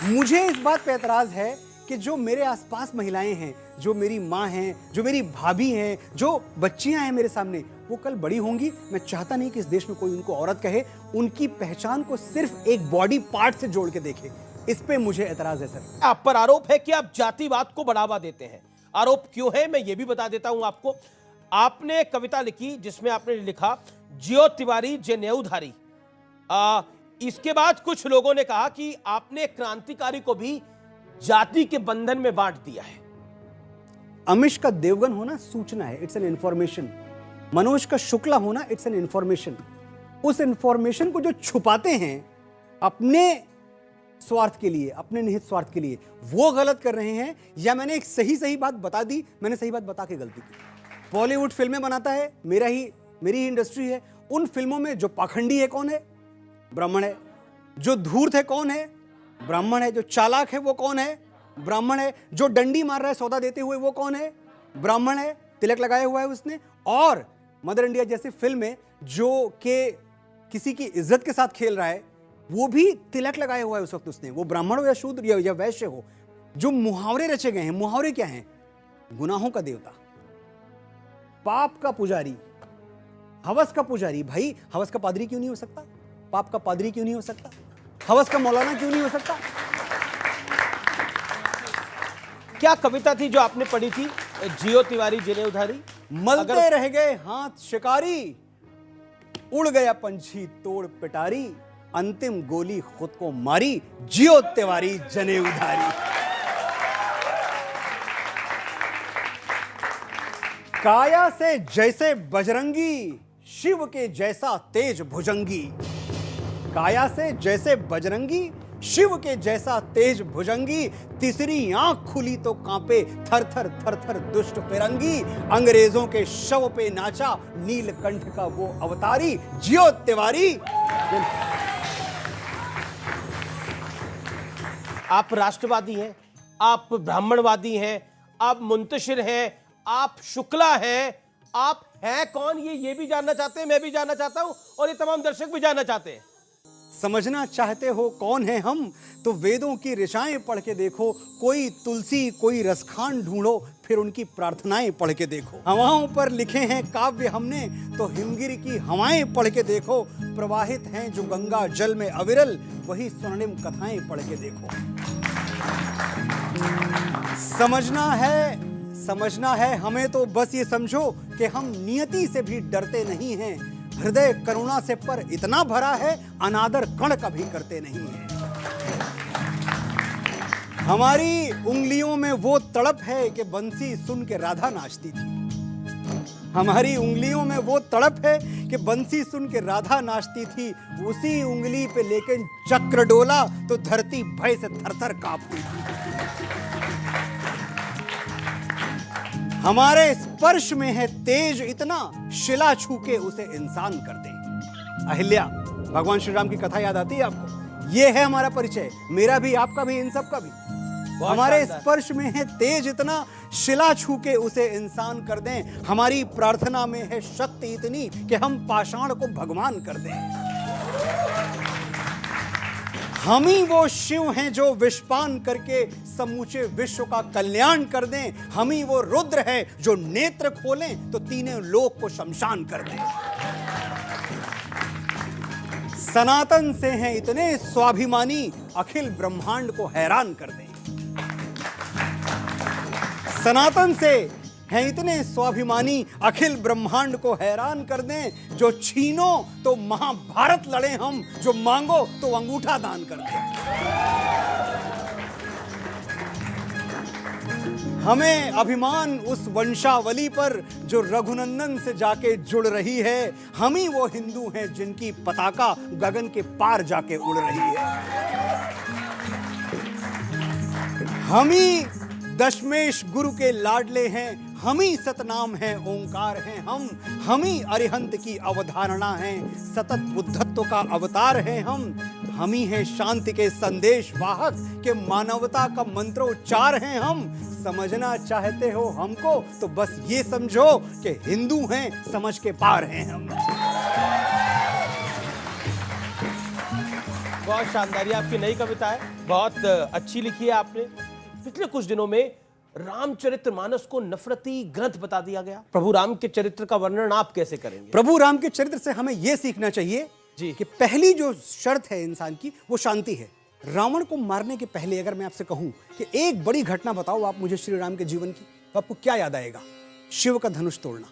मुझे इस बात पे एतराज है कि जो मेरे आसपास महिलाएं हैं, जो मेरी माँ हैं, जो मेरी भाभी हैं, जो बच्चियां हैं मेरे सामने, वो कल बड़ी होंगी। मैं चाहता नहीं कि इस देश में कोई उनको औरत कहे, उनकी पहचान को सिर्फ एक बॉडी पार्ट से जोड़ के देखे। इस पे मुझे एतराज है सर। आप पर आरोप है कि आप जातिवाद को बढ़ावा देते हैं। आरोप क्यों है मैं ये भी बता देता हूं आपको। आपने कविता लिखी जिसमें आपने लिखा जियो तिवारी जनेऊधारी। इसके बाद कुछ लोगों ने कहा कि आपने क्रांतिकारी को भी जाति के बंधन में बांट दिया है। अमिश का देवगन होना सूचना है, इट्स एन इंफॉर्मेशन। मनोज का शुक्ला होना इट्स एन इंफॉर्मेशन। उस इंफॉर्मेशन को जो छुपाते हैं अपने स्वार्थ के लिए, अपने निहित स्वार्थ के लिए, वो गलत कर रहे हैं। या मैंने एक सही बात बता दी, मैंने सही बात बता के गलती की। बॉलीवुड फिल्में बनाता है, मेरी ही इंडस्ट्री है। उन फिल्मों में जो पाखंडी है कौन है? ब्राह्मण है। जो धूर्त है कौन है? ब्राह्मण है। जो चालाक है वो कौन है? ब्राह्मण है। जो डंडी मार रहा है सौदा देते हुए वो कौन है? ब्राह्मण है। तिलक लगाया हुआ है उसने। और मदर इंडिया जैसी फिल्में जो कि किसी की इज्जत के साथ खेल रहा है, वो भी तिलक लगाया हुआ है उस वक्त उसने, वो ब्राह्मण हो या शूद्र या वैश्य हो। जो मुहावरे रचे गए हैं, मुहावरे क्या हैं? गुनाहों का देवता। पाप का पुजारी, हवस का पुजारी। भाई हवस का पादरी क्यों नहीं हो सकता? पाप का पादरी क्यों नहीं हो सकता? हवस का मौलाना क्यों नहीं हो सकता? क्या कविता थी जो आपने पढ़ी थी, जियो तिवारी जिन्हें उधारी? मलते रह गए हाथ शिकारी, उड़ गया पंछी तोड़ पिटारी, अंतिम गोली खुद को मारी, जियो तिवारी जने उधारी। काया से जैसे बजरंगी, शिव के जैसा तेज भुजंगी। काया से जैसे बजरंगी, शिव के जैसा तेज भुजंगी, तीसरी आंख खुली तो कांपे थर थर थर थर दुष्ट फिरंगी। अंग्रेजों के शव पे नाचा नीलकंठ का वो अवतारी, जियो तिवारी। आप राष्ट्रवादी हैं, आप ब्राह्मणवादी हैं, आप मुंतशिर हैं, आप शुक्ला हैं, आप हैं कौन ये भी जानना चाहते हैं, मैं भी जानना चाहता हूं और ये तमाम दर्शक भी जानना चाहते हैं। समझना चाहते हो कौन है हम, तो वेदों की ऋचाएं पढ़ के देखो। कोई तुलसी कोई रसखान ढूंढो, फिर उनकी प्रार्थनाएं पढ़ के देखो। हवाओं पर लिखे हैं काव्य हमने, तो हिमगिरी की हवाएं पढ़ के देखो। प्रवाहित हैं जो गंगा जल में अविरल, वही स्वर्णिम कथाएं पढ़ के देखो। समझना है हमें, तो बस ये समझो कि हम नियति से भी डरते नहीं हैं। हृदय करुणा से पर इतना भरा है, अनादर कण कभी करते नहीं है। हमारी उंगलियों में वो तड़प है कि बंसी सुन के राधा नाचती थी। हमारी उंगलियों में वो तड़प है कि बंसी सुन के राधा नाचती थी। उसी उंगली पे लेकिन चक्र डोला तो धरती भय से थरथर कांपती थी। हमारे स्पर्श में है तेज इतना, शिला छू के उसे इंसान कर दे। अहिल्या, भगवान श्री राम की कथा याद आती है आपको? ये है हमारा परिचय, मेरा भी, आपका भी, इन सब का भी। हमारे स्पर्श में है तेज इतना, शिला छू के उसे इंसान कर दें। हमारी प्रार्थना में है शक्ति इतनी कि हम पाषाण को भगवान कर दें। हम ही वो शिव हैं जो विषपान करके समूचे विश्व का कल्याण कर दें। हम ही वो रुद्र है जो नेत्र खोलें तो तीनों लोक को शमशान कर दें। सनातन से हैं इतने स्वाभिमानी, अखिल ब्रह्मांड को हैरान कर दें। सनातन से हैं इतने स्वाभिमानी, अखिल ब्रह्मांड को हैरान कर दें। जो छीनो तो महाभारत लड़े हम, जो मांगो तो अंगूठा दान कर दें। हमें अभिमान उस वंशावली पर जो रघुनंदन से जाके जुड़ रही है। हम ही वो हिंदू हैं जिनकी पताका गगन के पार जाके उड़ रही है। हम ही दशमेश गुरु के लाडले हैं, हम ही सतनाम हैं, ओंकार हैं हम ही अरिहंत की अवधारणा हैं, सतत बुद्धत्व का अवतार हैं हम ही हैं शांति के संदेश वाहक, के मानवता का मंत्रोच्चार हैं हम। समझना चाहते हो हमको, तो बस ये समझो कि हिंदू हैं, समझ के पार हैं हम। बहुत शानदार, ये आपकी नई कविता है, बहुत अच्छी लिखी है आपने। पिछले कुछ दिनों में रामचरितमानस को नफरती ग्रंथ बता दिया गया। प्रभु राम के चरित्र का वर्णन आप कैसे करेंगे? प्रभु राम के चरित्र से हमें यह सीखना चाहिए जी कि पहली जो शर्त है इंसान की, वो शांति है। रावण को मारने के पहले अगर मैं आपसे कहूं कि एक बड़ी घटना बताओ आप मुझे श्री राम के जीवन की, तो आपको क्या याद आएगा? शिव का धनुष तोड़ना।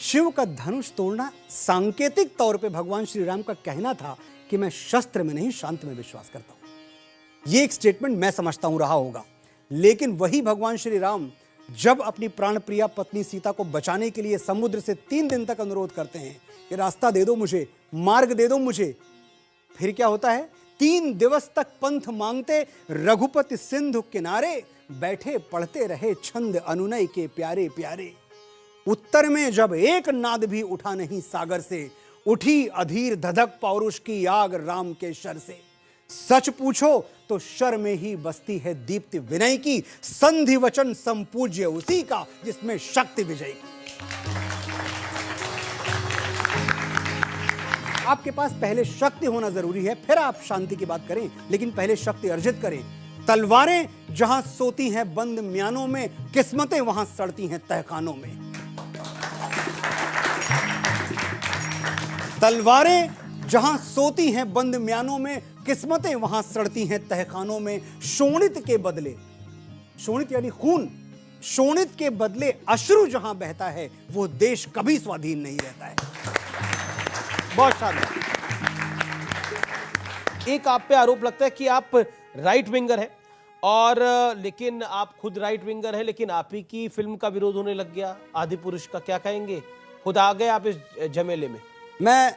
शिव का धनुष तोड़ना सांकेतिक तौर पे भगवान श्री राम का कहना था कि मैं शस्त्र में नहीं शांति में विश्वास करता हूं। यह एक स्टेटमेंट मैं समझता हूं रहा होगा। लेकिन वही भगवान श्री राम जब अपनी प्राणप्रिया पत्नी सीता को बचाने के लिए समुद्र से 3 दिन तक अनुरोध करते हैं कि रास्ता दे दो मुझे, मार्ग दे दो मुझे, फिर क्या होता है? 3 दिवस तक पंथ मांगते रघुपति सिंधु किनारे, बैठे पढ़ते रहे छंद अनुनय के प्यारे प्यारे। उत्तर में जब एक नाद भी उठा नहीं सागर से, उठी अधीर धधक पौरुष की आग राम के शर से। सच पूछो तो शर में ही बसती है दीप्ति विनय की, संधि वचन संपूज्य उसी का जिसमें शक्ति विजय की। आपके पास पहले शक्ति होना जरूरी है, फिर आप शांति की बात करें, लेकिन पहले शक्ति अर्जित करें। तलवारें जहां सोती हैं बंद म्यानों में, किस्मतें वहां सड़ती हैं तहखानों में। तलवारें जहां सोती हैं बंद म्यानों में, किस्मतें वहां सड़ती हैं तहखानों में। शोणित के बदले, शोणित यानी खून, शोणित के बदले अश्रु जहां बहता है, वो देश कभी स्वाधीन नहीं रहता है। बहुत शानदार। एक आप पे आरोप लगता है कि आप राइट विंगर हैं, और लेकिन आप खुद राइट विंगर हैं, लेकिन आप ही की फिल्म का विरोध होने लग गया आदिपुरुष का, क्या कहेंगे? खुद आ गए आप इस झमेले में। मैं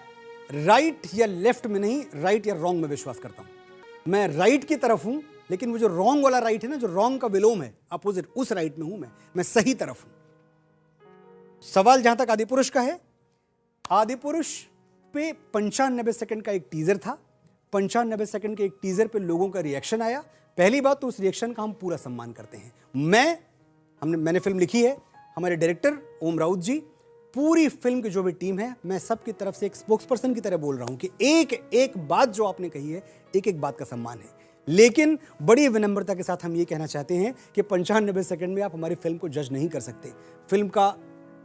राइट या लेफ्ट में नहीं, राइट या रॉन्ग में विश्वास करता हूं। मैं राइट की तरफ हूं, लेकिन वो जो रॉन्ग वाला राइट है ना, जो रॉन्ग का विलोम है, अपोजिट, उस राइट में हूं मैं सही तरफ हूं। सवाल जहां तक आदिपुरुष का है, आदिपुरुष पे 95 सेकंड का एक टीजर था। 95 सेकंड के एक टीजर पे लोगों का रिएक्शन आया। पहली बात तो उस रिएक्शन का हम पूरा सम्मान करते हैं। मैंने फिल्म लिखी है, हमारे डायरेक्टर ओम राउत जी, पूरी फिल्म की जो भी टीम है, मैं सबकी तरफ से एक स्पोक्सपर्सन की तरह बोल रहा हूं कि एक एक बात जो आपने कही है, एक एक बात का सम्मान है। लेकिन बड़ी विनम्रता के साथ हम ये कहना चाहते हैं कि 95 सेकंड में आप हमारी फिल्म को जज नहीं कर सकते। फिल्म का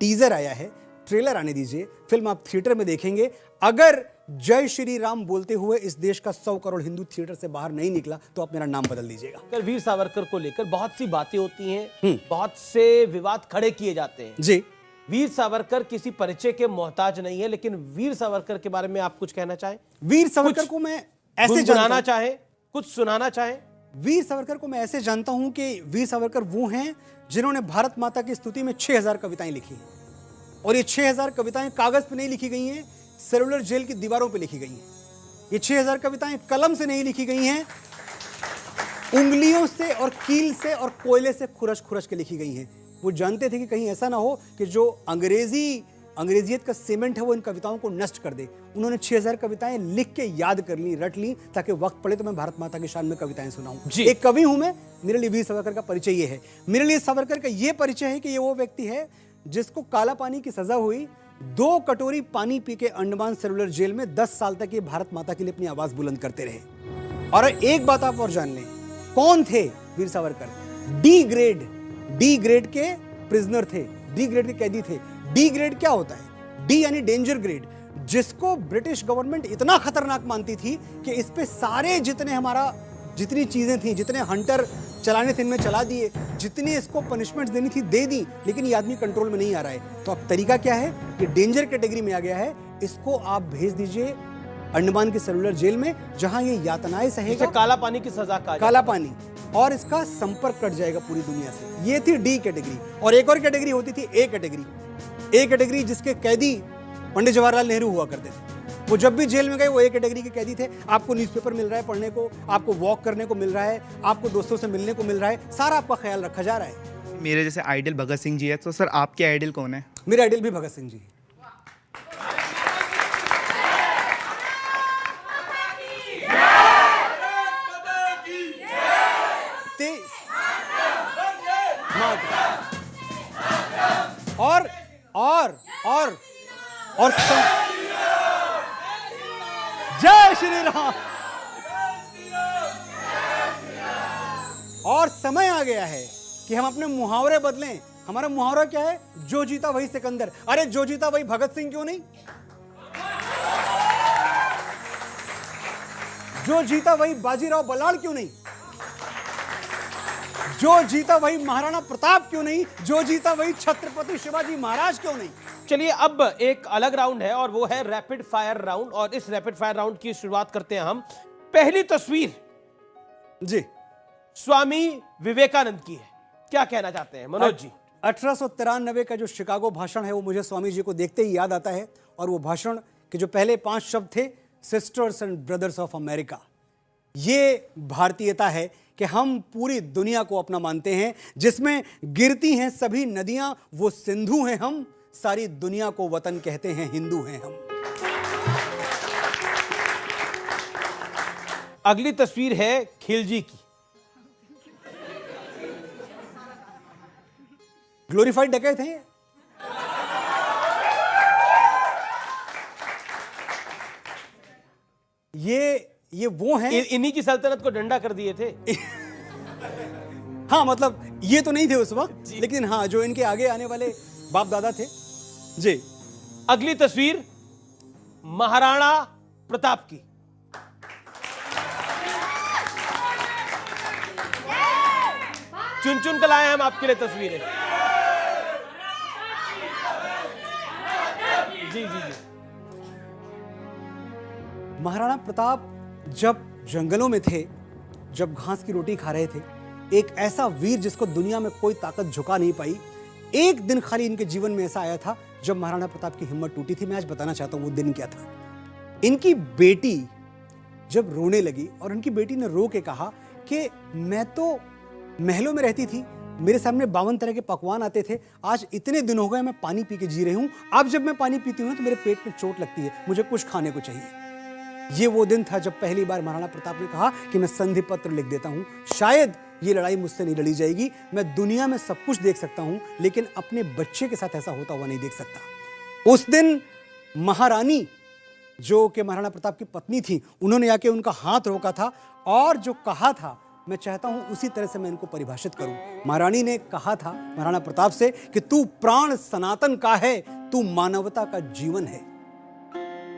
टीजर आया है, ट्रेलर आने दीजिए, फिल्म आप थिएटर में देखेंगे। अगर जय श्री राम बोलते हुए इस देश का 100 करोड़ हिंदू थिएटर से बाहर नहीं निकला तो आप मेरा नाम बदल दीजिएगा। वीर सावरकर को लेकर बहुत सी बातें होती हैं, बहुत से विवाद खड़े किए जाते हैं जी। वीर सावरकर किसी परिचय के मोहताज नहीं है, लेकिन वीर सावरकर के बारे में आप कुछ कहना चाहें? वीर सावरकर को मैं ऐसे सुनाना चाहें, कुछ सुनाना चाहें? वीर सावरकर को मैं ऐसे जानता हूं कि वीर सावरकर वो हैं जिन्होंने भारत माता की स्तुति में 6000 कविताएं लिखी हैं, और ये 6000 कविताएं कागज पे नहीं लिखी गई हैं, सेलुलर जेल की दीवारों पे लिखी गई हैं। ये 6000 कविताएं कलम से नहीं लिखी गई हैं, उंगलियों से और कील से और कोयले से खुरच खुरच के लिखी गई हैं। वो जानते थे कि कहीं ऐसा ना हो कि जो अंग्रेजियत का सीमेंट है वो इन कविताओं को नष्ट कर दे। उन्होंने 6000 कविताएं लिख के याद कर ली, रट ली, ताकि वक्त पड़े तो मैं भारत माता की शान में कविताएं सुनाऊं। एक कवि हूं मैं, मेरे लिए वीर सावरकर का परिचय ये है। मेरे लिए सावरकर का ये परिचय है कि ये वो व्यक्ति है जिसको काला पानी की सजा हुई, 2 कटोरी पानी पी के अंडमान सेलुलर जेल में 10 साल तक ये भारत माता के लिए अपनी आवाज बुलंद करते रहे। और एक बात आप और जान लें, कौन थे वीर सावरकर? डी ग्रेड के प्रिजनर थे, डी ग्रेड के कैदी थे। डी ग्रेड क्या होता है? डी यानी डेंजर ग्रेड, जिसको ब्रिटिश गवर्नमेंट इतना खतरनाक मानती थी कि इस पे सारे जितनी चीजें थी, जितने हंटर चलाने थे इनमें चला दिए, जितनी इसको पनिशमेंट्स देनी थी दे दी, लेकिन ये आदमी कंट्रोल में नहीं आ रहा है। तो अब तरीका क्या है? कि डेंजर कैटेगरी में आ गया है, इसको आप भेज दीजिए अंडमान की सेलुलर जेल में, जहां ये यातनाएं सहेगा। काला पानी की सजा का काला पानी, और इसका संपर्क कट जाएगा पूरी दुनिया से। ये थी डी कैटेगरी। और एक और कैटेगरी होती थी ए कैटेगरी, जिसके कैदी पंडित जवाहरलाल नेहरू हुआ करते थे। वो जब भी जेल में गए वो ए कैटेगरी के कैदी थे। आपको न्यूज़पेपर मिल रहा है पढ़ने को, आपको वॉक करने को मिल रहा है, आपको दोस्तों से मिलने को मिल रहा है, सारा आपका ख्याल रखा जा रहा है। मेरे जैसे आइडल भगत सिंह जी है, तो सर आपके आइडल कौन है? मेरे आइडल भी भगत सिंह जी है। और जय श्री राम। और समय आ गया है कि हम अपने मुहावरे बदलें। हमारा मुहावरा क्या है? जो जीता वही सिकंदर। अरे जो जीता वही भगत सिंह क्यों नहीं? जो जीता वही बाजीराव बलाल क्यों नहीं? जो जीता वही महाराणा प्रताप क्यों नहीं? जो जीता वही छत्रपति शिवाजी महाराज क्यों नहीं? चलिए अब एक अलग राउंड है, और वो है रैपिड फायर राउंड। और इस रैपिड फायर राउंड की शुरुआत करते हैं हम। पहली तस्वीर जी स्वामी विवेकानंद की है, क्या कहना चाहते हैं मनोज जी? 1893 का जो शिकागो भाषण है वो मुझे स्वामी जी को देखते ही याद आता है। और वो भाषण के जो पहले 5 शब्द थे, sisters and brothers of America, ये भारतीयता है कि हम पूरी दुनिया को अपना मानते हैं, जिसमें गिरती हैं सभी नदियां, वो सिंधु हैं हम, सारी दुनिया को वतन कहते हैं, हिंदू हैं हम। अगली तस्वीर है खिलजी की। ग्लोरीफाइड डकैत हैं ये वो हैं। इन्हीं की सल्तनत को डंडा कर दिए थे। हाँ, मतलब ये तो नहीं थे उस वक्त, लेकिन हाँ, जो इनके आगे आने वाले बाप दादा थे। जी अगली तस्वीर महाराणा प्रताप की। चुन चुन कर लाए हैं हम आपके लिए तस्वीरें। जी जी जी। महाराणा प्रताप जब जंगलों में थे, जब घास की रोटी खा रहे थे, एक ऐसा वीर जिसको दुनिया में कोई ताकत झुका नहीं पाई, एक दिन खाली इनके जीवन में ऐसा आया था जब महाराणा प्रताप की हिम्मत टूटी थी। मैं आज बताना चाहता हूं वो दिन क्या था। इनकी बेटी जब रोने लगी और उनकी बेटी ने रो के कहा कि मैं तो महलों में रहती थी, मेरे सामने 52 तरह के पकवान आते थे, आज इतने दिन हो गए मैं पानी पी के जी रही हूं, अब जब मैं पानी पीती हूं तो मेरे पेट में चोट लगती है, मुझे कुछ खाने को चाहिए। ये वो दिन था जब पहली बार महाराणा प्रताप ने कहा कि मैं संधि पत्र लिख देता हूं, शायद ये लड़ाई मुझसे नहीं लड़ी जाएगी, मैं दुनिया में सब कुछ देख सकता हूं लेकिन अपने बच्चे के साथ ऐसा होता हुआ नहीं देख सकता। उस दिन महारानी जो कि महाराणा प्रताप की पत्नी थी, उन्होंने आके उनका हाथ रोका था और जो कहा था मैं चाहता हूं उसी तरह से मैं इनको परिभाषित करूं। महारानी ने कहा था महाराणा प्रताप से कि तू प्राण सनातन का है, तू मानवता का जीवन है।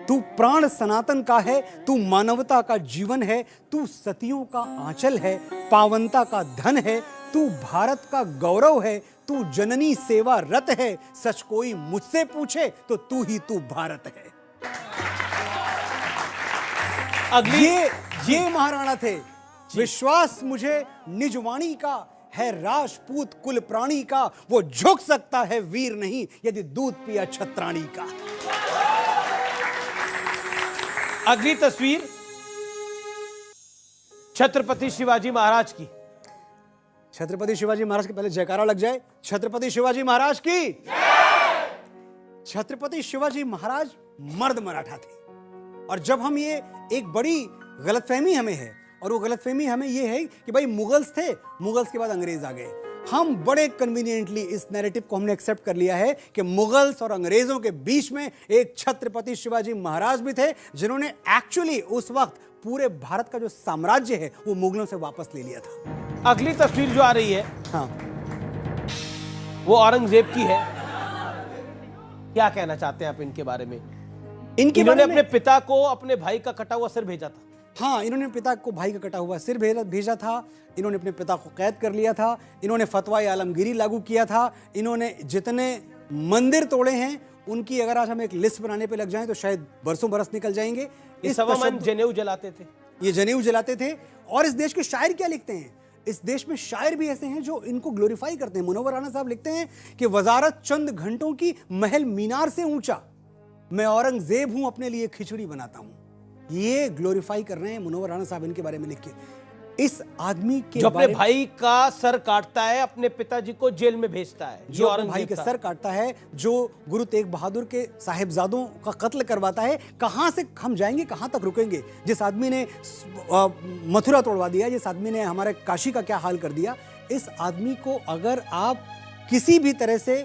तू प्राण सनातन का है, तू मानवता का जीवन है, तू सतियों का आंचल है, पावनता का धन है, तू भारत का गौरव है, तू जननी सेवा रत है, सच कोई मुझसे पूछे तो तू ही तू भारत है। अगली ये महाराणा थे। विश्वास मुझे निजवाणी का है, राजपूत कुल प्राणी का, वो झुक सकता है वीर नहीं यदि दूध पिया छत्राणी का। अगली तस्वीर छत्रपति शिवाजी महाराज की। छत्रपति शिवाजी महाराज के पहले जयकारा लग जाए। छत्रपति शिवाजी महाराज की। छत्रपति शिवाजी महाराज मर्द मराठा थे और जब हम ये एक बड़ी गलतफहमी हमें है और वो गलतफहमी हमें ये है कि भाई मुगल्स थे, मुगल्स के बाद अंग्रेज आ गए। हम बड़े कन्वीनियंटली इस नैरेटिव को हमने एक्सेप्ट कर लिया है कि मुगल्स और अंग्रेजों के बीच में एक छत्रपति शिवाजी महाराज भी थे जिन्होंने एक्चुअली उस वक्त पूरे भारत का जो साम्राज्य है वो मुगलों से वापस ले लिया था। अगली तस्वीर जो आ रही है हाँ, वो औरंगजेब की है। क्या कहना चाहते हैं आप इनके बारे में? इन्होंने अपने पिता को अपने भाई का कटा हुआ सिर भेजा था। हाँ, इन्होंने पिता को भाई का कटा हुआ सिर भेजा था। इन्होंने अपने पिता को कैद कर लिया था। इन्होंने फतवाए आलमगीरी लागू किया था। इन्होंने जितने मंदिर तोड़े हैं उनकी अगर आज हम एक लिस्ट बनाने पे लग जाएं तो शायद बरसों बरस निकल जाएंगे। इस समय जनेऊ जलाते थे, ये जनेऊ जलाते थे। और इस देश के शायर क्या लिखते हैं? इस देश में शायर भी ऐसे हैं जो इनको ग्लोरीफाई करते हैं। मुनव्वर राणा साहब लिखते हैं कि वजारत चंद घंटों की, महल मीनार से ऊंचा, मैं औरंगजेब हूं अपने लिए खिचड़ी बनाता हूं। ये ग्लोरीफाई कर रहे हैं मुनव्वर राणा साहब इनके बारे में लिख के। इस आदमी के जो अपने भाई का सर काटता है, अपने पिताजी को जेल में भेजता है, जो अपने भाई के सर काटता है, जो गुरु तेग बहादुर के साहिबजादों का कत्ल करवाता है। कहां से हम जाएंगे, कहां तक रुकेंगे? जिस आदमी ने मथुरा तोड़वा दिया, जिस आदमी ने हमारे काशी का क्या हाल कर दिया, इस आदमी को अगर आप किसी भी तरह से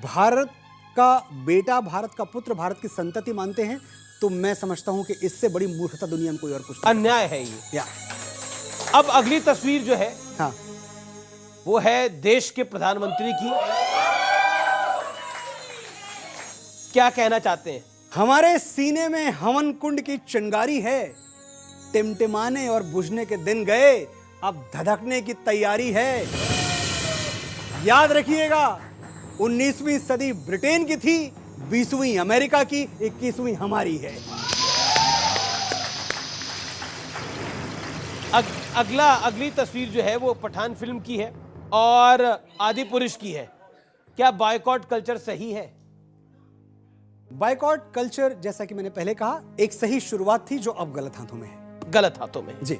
भारत का बेटा, भारत का पुत्र, भारत की संतति मानते हैं तो मैं समझता हूं कि इससे बड़ी मूर्खता दुनिया में कोई और कुछ नहीं। अन्याय है ये। या अब अगली तस्वीर जो है हाँ, वो है देश के प्रधानमंत्री की। क्या कहना चाहते हैं? हमारे सीने में हवन कुंड की चिंगारी है, टिमटिमाने और बुझने के दिन गए, अब धधकने की तैयारी है। याद रखिएगा, 19वीं सदी ब्रिटेन की थी, 20वीं अमेरिका की, 21वीं हमारी है। अगली तस्वीर जो है वो पठान फिल्म की है और आदि पुरुष की है। क्या बॉयकॉट कल्चर सही है? बॉयकॉट कल्चर, जैसा कि मैंने पहले कहा, एक सही शुरुआत थी जो अब गलत हाथों में है। गलत हाथों में जी।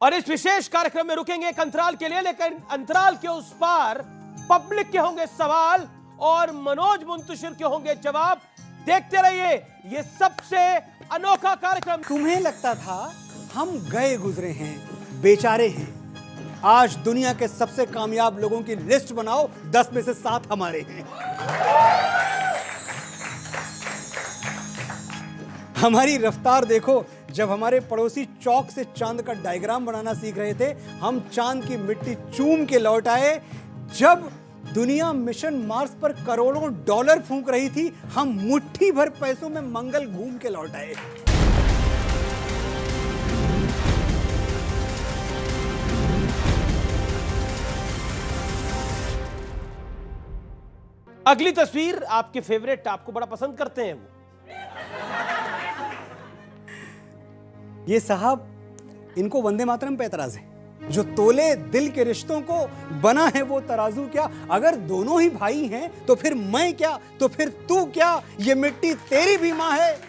और इस विशेष कार्यक्रम में रुकेंगे एक अंतराल के लिए, लेकिन अंतराल के उस पार पब्लिक के होंगे सवाल और मनोज मुंतशिर के होंगे जवाब। देखते रहिए ये सबसे अनोखा कार्यक्रम। तुम्हें लगता था हम गए गुजरे हैं, बेचारे हैं। आज दुनिया के सबसे कामयाब लोगों की लिस्ट बनाओ, 10 में से 7 हमारे हैं। हमारी रफ्तार देखो, जब हमारे पड़ोसी चौक से चांद का डायग्राम बनाना सीख रहे थे, हम चांद की मिट्टी चूम के लौट आए। जब दुनिया मिशन मार्स पर करोड़ों डॉलर फूंक रही थी, हम मुट्ठी भर पैसों में मंगल घूम के लौट आए। अगली तस्वीर आपके फेवरेट, आपको बड़ा पसंद करते हैं वो। ये साहब, इनको वंदे मातरम पे एतराज है। जो तोले दिल के रिश्तों को बना है वो तराजू क्या। अगर दोनों ही भाई हैं तो फिर मैं क्या, तो फिर तू क्या। ये मिट्टी तेरी भी मां है,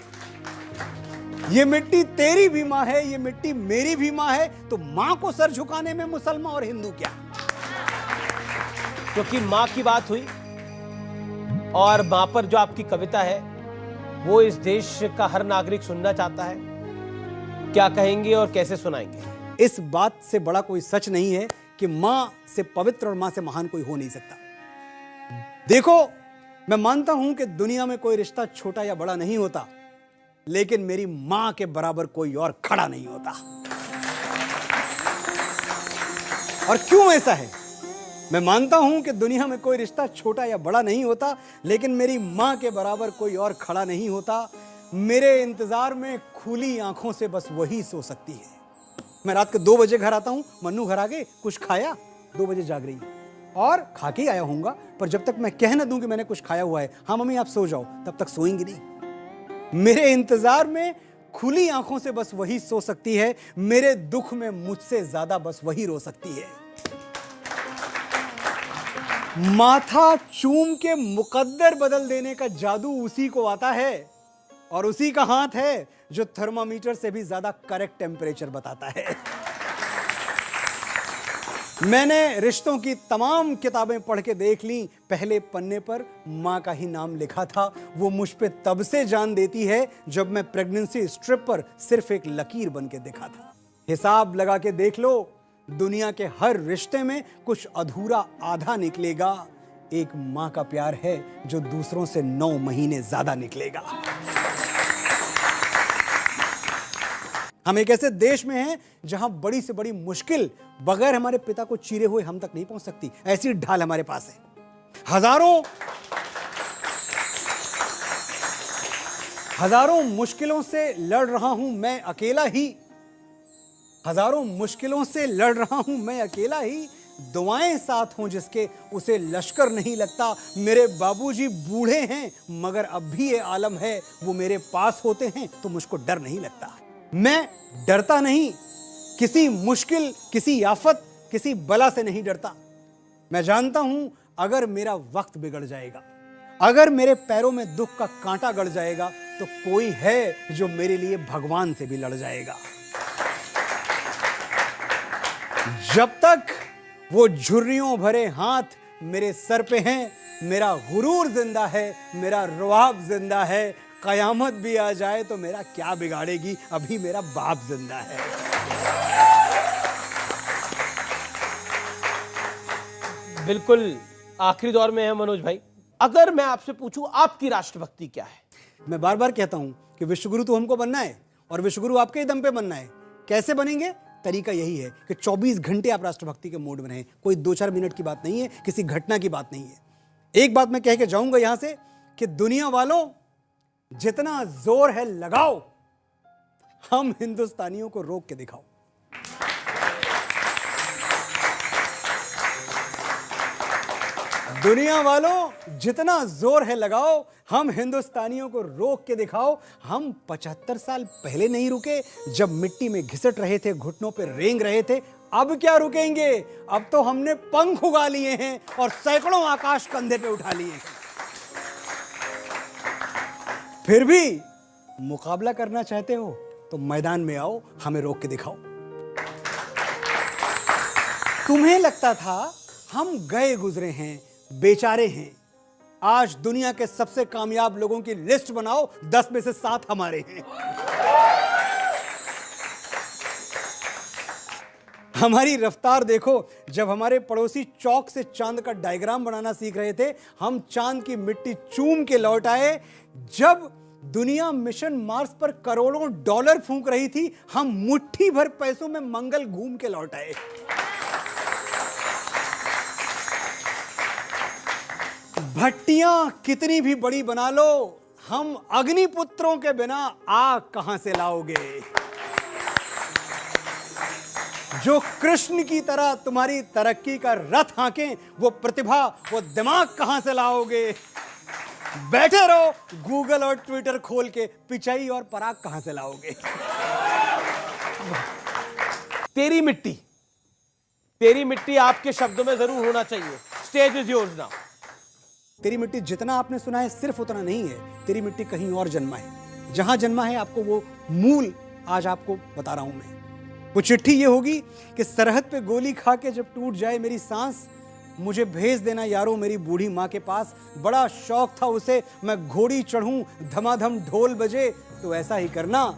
ये मिट्टी तेरी भी मां है, ये मिट्टी मेरी भी मां है। तो मां को सर झुकाने में मुसलमान और हिंदू क्या। क्योंकि मां की बात हुई और मां पर जो आपकी कविता है वो इस देश का हर नागरिक सुनना चाहता है। क्या कहेंगे और कैसे सुनाएंगे? इस बात से बड़ा कोई सच नहीं है कि मां से पवित्र और मां से महान कोई हो नहीं सकता। देखो, मैं मानता हूं कि दुनिया में कोई रिश्ता छोटा या बड़ा नहीं होता, लेकिन मेरी मां के बराबर कोई और खड़ा नहीं होता। और क्यों ऐसा है? मैं मानता हूं कि दुनिया में कोई रिश्ता छोटा या बड़ा नहीं होता, लेकिन मेरी मां के बराबर कोई और खड़ा नहीं होता। मेरे इंतजार में खुली आंखों से बस वही सो सकती है। मैं रात के 2 बजे घर आता हूं, मन्नू घर आ गए, कुछ खाया, 2 बजे जाग रही और खा के आया हूंगा, पर जब तक मैं कह न दूं कि मैंने कुछ खाया हुआ है, हाँ मम्मी आप सो जाओ, तब तक सोएंगी नहीं। मेरे इंतजार में खुली आंखों से बस वही सो सकती है। मेरे दुख में मुझसे ज्यादा बस वही रो सकती है। माथा चूम के मुकद्दर बदल देने का जादू उसी को आता है, और उसी का हाथ है जो थर्मामीटर से भी ज्यादा करेक्ट टेम्परेचर बताता है। मैंने रिश्तों की तमाम किताबें पढ़ के देख ली, पहले पन्ने पर मां का ही नाम लिखा था। वो मुझ पे तब से जान देती है जब मैं प्रेगनेंसी स्ट्रिप पर सिर्फ एक लकीर बन के दिखा था। हिसाब लगा के देख लो, दुनिया के हर रिश्ते में कुछ अधूरा आधा निकलेगा। एक मां का प्यार है जो दूसरों से 9 महीने ज्यादा निकलेगा। हम एक ऐसे देश में हैं जहां बड़ी से बड़ी मुश्किल बगैर हमारे पिता को चीरे हुए हम तक नहीं पहुंच सकती। ऐसी ढाल हमारे पास है। हजारों मुश्किलों से लड़ रहा हूं मैं अकेला ही। हजारों मुश्किलों से लड़ रहा हूं मैं अकेला ही। दुआएं साथ हों जिसके, उसे लश्कर नहीं लगता। मेरे बाबूजी बूढ़े हैं मगर अब भी ये आलम है, वो मेरे पास होते हैं तो मुझको डर नहीं लगता। मैं डरता नहीं, किसी मुश्किल, किसी आफत, किसी बला से नहीं डरता। मैं जानता हूं अगर मेरा वक्त बिगड़ जाएगा, अगर मेरे पैरों में दुख का कांटा गड़ जाएगा, तो कोई है जो मेरे लिए भगवान से भी लड़ जाएगा। जब तक वो झुर्रियों भरे हाथ मेरे सर पे हैं, मेरा गुरूर जिंदा है, मेरा रुआब जिंदा है। कयामत भी आ जाए तो मेरा क्या बिगाड़ेगी, अभी मेरा बाप जिंदा है। बिल्कुल आखिरी दौर में है मनोज भाई। अगर मैं आपसे पूछूं आपकी राष्ट्रभक्ति क्या है? मैं बार बार कहता हूं कि विश्वगुरु तो हमको बनना है और विश्वगुरु आपके ही दम पे बनना है। कैसे बनेंगे? तरीका यही है कि 24 घंटे आप राष्ट्रभक्ति के मोड में रहें। कोई 2-4 मिनट की बात नहीं है, किसी घटना की बात नहीं है। एक बात मैं कह के जाऊंगा यहां से कि दुनिया वालों, जितना जोर है लगाओ, हम हिंदुस्तानियों को रोक के दिखाओ। दुनिया वालों, जितना जोर है लगाओ, हम हिंदुस्तानियों को रोक के दिखाओ। हम 75 साल पहले नहीं रुके जब मिट्टी में घिसट रहे थे, घुटनों पे रेंग रहे थे। अब क्या रुकेंगे? अब तो हमने पंख उगा लिए हैं और सैकड़ों आकाश कंधे पे उठा लिए हैं। फिर भी मुकाबला करना चाहते हो तो मैदान में आओ, हमें रोक के दिखाओ। तुम्हें लगता था हम गए गुजरे हैं, बेचारे हैं। आज दुनिया के सबसे कामयाब लोगों की लिस्ट बनाओ, 10 में से 7 हमारे हैं। हमारी रफ्तार देखो, जब हमारे पड़ोसी चौक से चांद का डायग्राम बनाना सीख रहे थे, हम चांद की मिट्टी चूम के लौट आए। जब दुनिया मिशन मार्स पर करोड़ों डॉलर फूंक रही थी, हम मुट्ठी भर पैसों में मंगल घूम के लौट आए। भट्टियां कितनी भी बड़ी बना लो, हम अग्निपुत्रों के बिना आग कहां से लाओगे। जो कृष्ण की तरह तुम्हारी तरक्की का रथ हांकें, वो प्रतिभा, वो दिमाग कहां से लाओगे। बैठे रहो गूगल और ट्विटर खोल के, पिचाई और पराग कहां से लाओगे। तेरी मिट्टी आपके शब्दों में जरूर होना चाहिए। Stage is yours now. तेरी मिट्टी जितना आपने सुना है सिर्फ उतना नहीं है, तेरी मिट्टी कहीं और जन्मा है। जहां जन्मा है आपको वो मूल आज आपको बता रहा हूं मैं। वो चिट्ठी ये होगी कि सरहद पे गोली खा के जब टूट जाए मेरी सांस, मुझे भेज देना यारों मेरी बूढ़ी माँ के पास। बड़ा शौक था उसे मैं घोड़ी चढ़ूं, धमाधम ढोल बजे, तो ऐसा ही करना।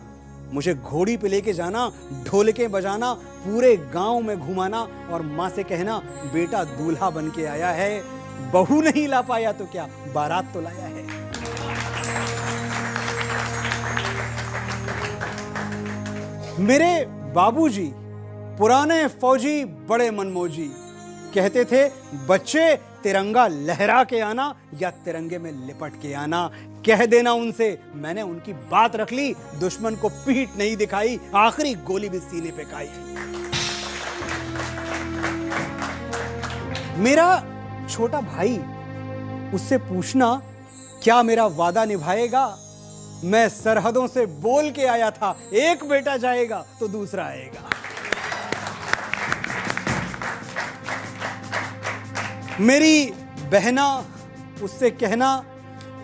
मुझे घोड़ी पे लेके जाना, ढोलके बजाना, पूरे गांव में घुमाना और माँ से कहना बेटा दूल्हा बन के आया है। बहू नहीं ला पाया तो क्या, बारात तो लाया है। मेरे बाबूजी पुराने फौजी बड़े मनमौजी, कहते थे बच्चे तिरंगा लहरा के आना या तिरंगे में लिपट के आना। कह देना उनसे, मैंने उनकी बात रख ली, दुश्मन को पीठ नहीं दिखाई, आखिरी गोली भी सीने पे खाई। मेरा छोटा भाई, उससे पूछना क्या मेरा वादा निभाएगा। मैं सरहदों से बोल के आया था, एक बेटा जाएगा तो दूसरा आएगा। मेरी बहना, उससे कहना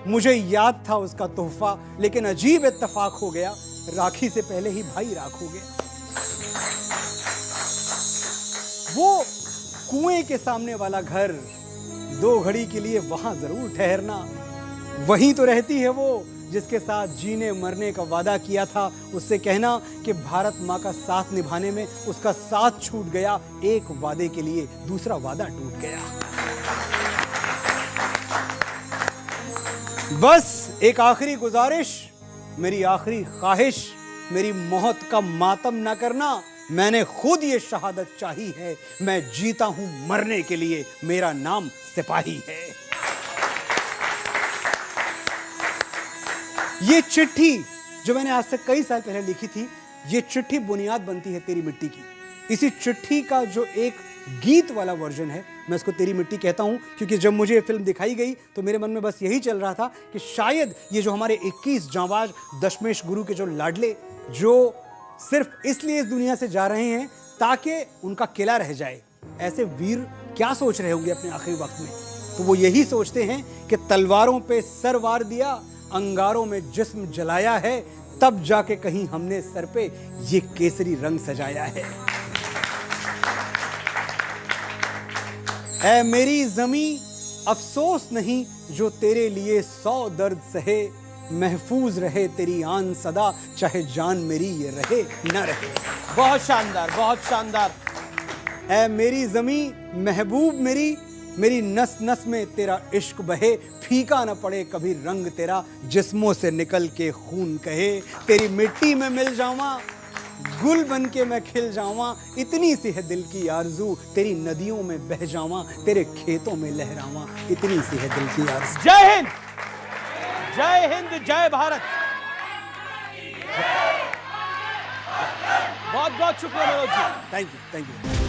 मुझे याद था उसका तोहफा, लेकिन अजीब इत्तेफाक हो गया, राखी से पहले ही भाई राख हो गया। वो कुएं के सामने वाला घर, 2 घड़ी के लिए वहां जरूर ठहरना। वहीं तो रहती है वो जिसके साथ जीने मरने का वादा किया था। उससे कहना कि भारत माँ का साथ निभाने में उसका साथ छूट गया, एक वादे के लिए दूसरा वादा टूट गया। बस एक आखिरी गुजारिश, मेरी आखिरी ख्वाहिश, मेरी मौत का मातम ना करना। मैंने खुद ये शहादत चाही है, मैं जीता हूं मरने के लिए, मेरा नाम सिपाही है। ये चिट्ठी जो मैंने आज से कई साल पहले लिखी थी, ये चिट्ठी बुनियाद बनती है तेरी मिट्टी की। इसी चिट्ठी का जो एक गीत वाला वर्जन है, मैं इसको तेरी मिट्टी कहता हूं, क्योंकि जब मुझे ये फिल्म दिखाई गई तो मेरे मन में बस यही चल रहा था कि शायद ये जो हमारे 21 जांबाज दशमेश गुरु के जो लाडले, जो सिर्फ इसलिए इस दुनिया से जा रहे हैं ताकि उनका किला रह जाए, ऐसे वीर क्या सोच रहे होंगे अपने आखिरी वक्त में। तो वो यही सोचते हैं कि तलवारों पे सर वार दिया, अंगारों में जिस्म जलाया है, तब जाके कहीं हमने सर पे ये केसरी रंग सजाया है। ऐ मेरी ज़मीं अफसोस नहीं जो तेरे लिए 100 दर्द सहे, महफूज रहे तेरी आन सदा, चाहे जान मेरी ये रहे न रहे। बहुत शानदार, बहुत शानदार। ऐ मेरी ज़मीं महबूब मेरी, मेरी नस नस में तेरा इश्क बहे, फीका न पड़े कभी रंग तेरा, जिस्मों से निकल के खून कहे। तेरी मिट्टी में मिल जावा, गुल बन के मैं खिल जावा, इतनी सी है दिल की आरज़ू, तेरी नदियों में बह जावा, तेरे खेतों में लहरावा, इतनी सी है दिल की आरज़ू। जय हिंद, जय हिंद, जय भारत। बहुत बहुत शुक्रिया Manoj ji. Thank you, thank you.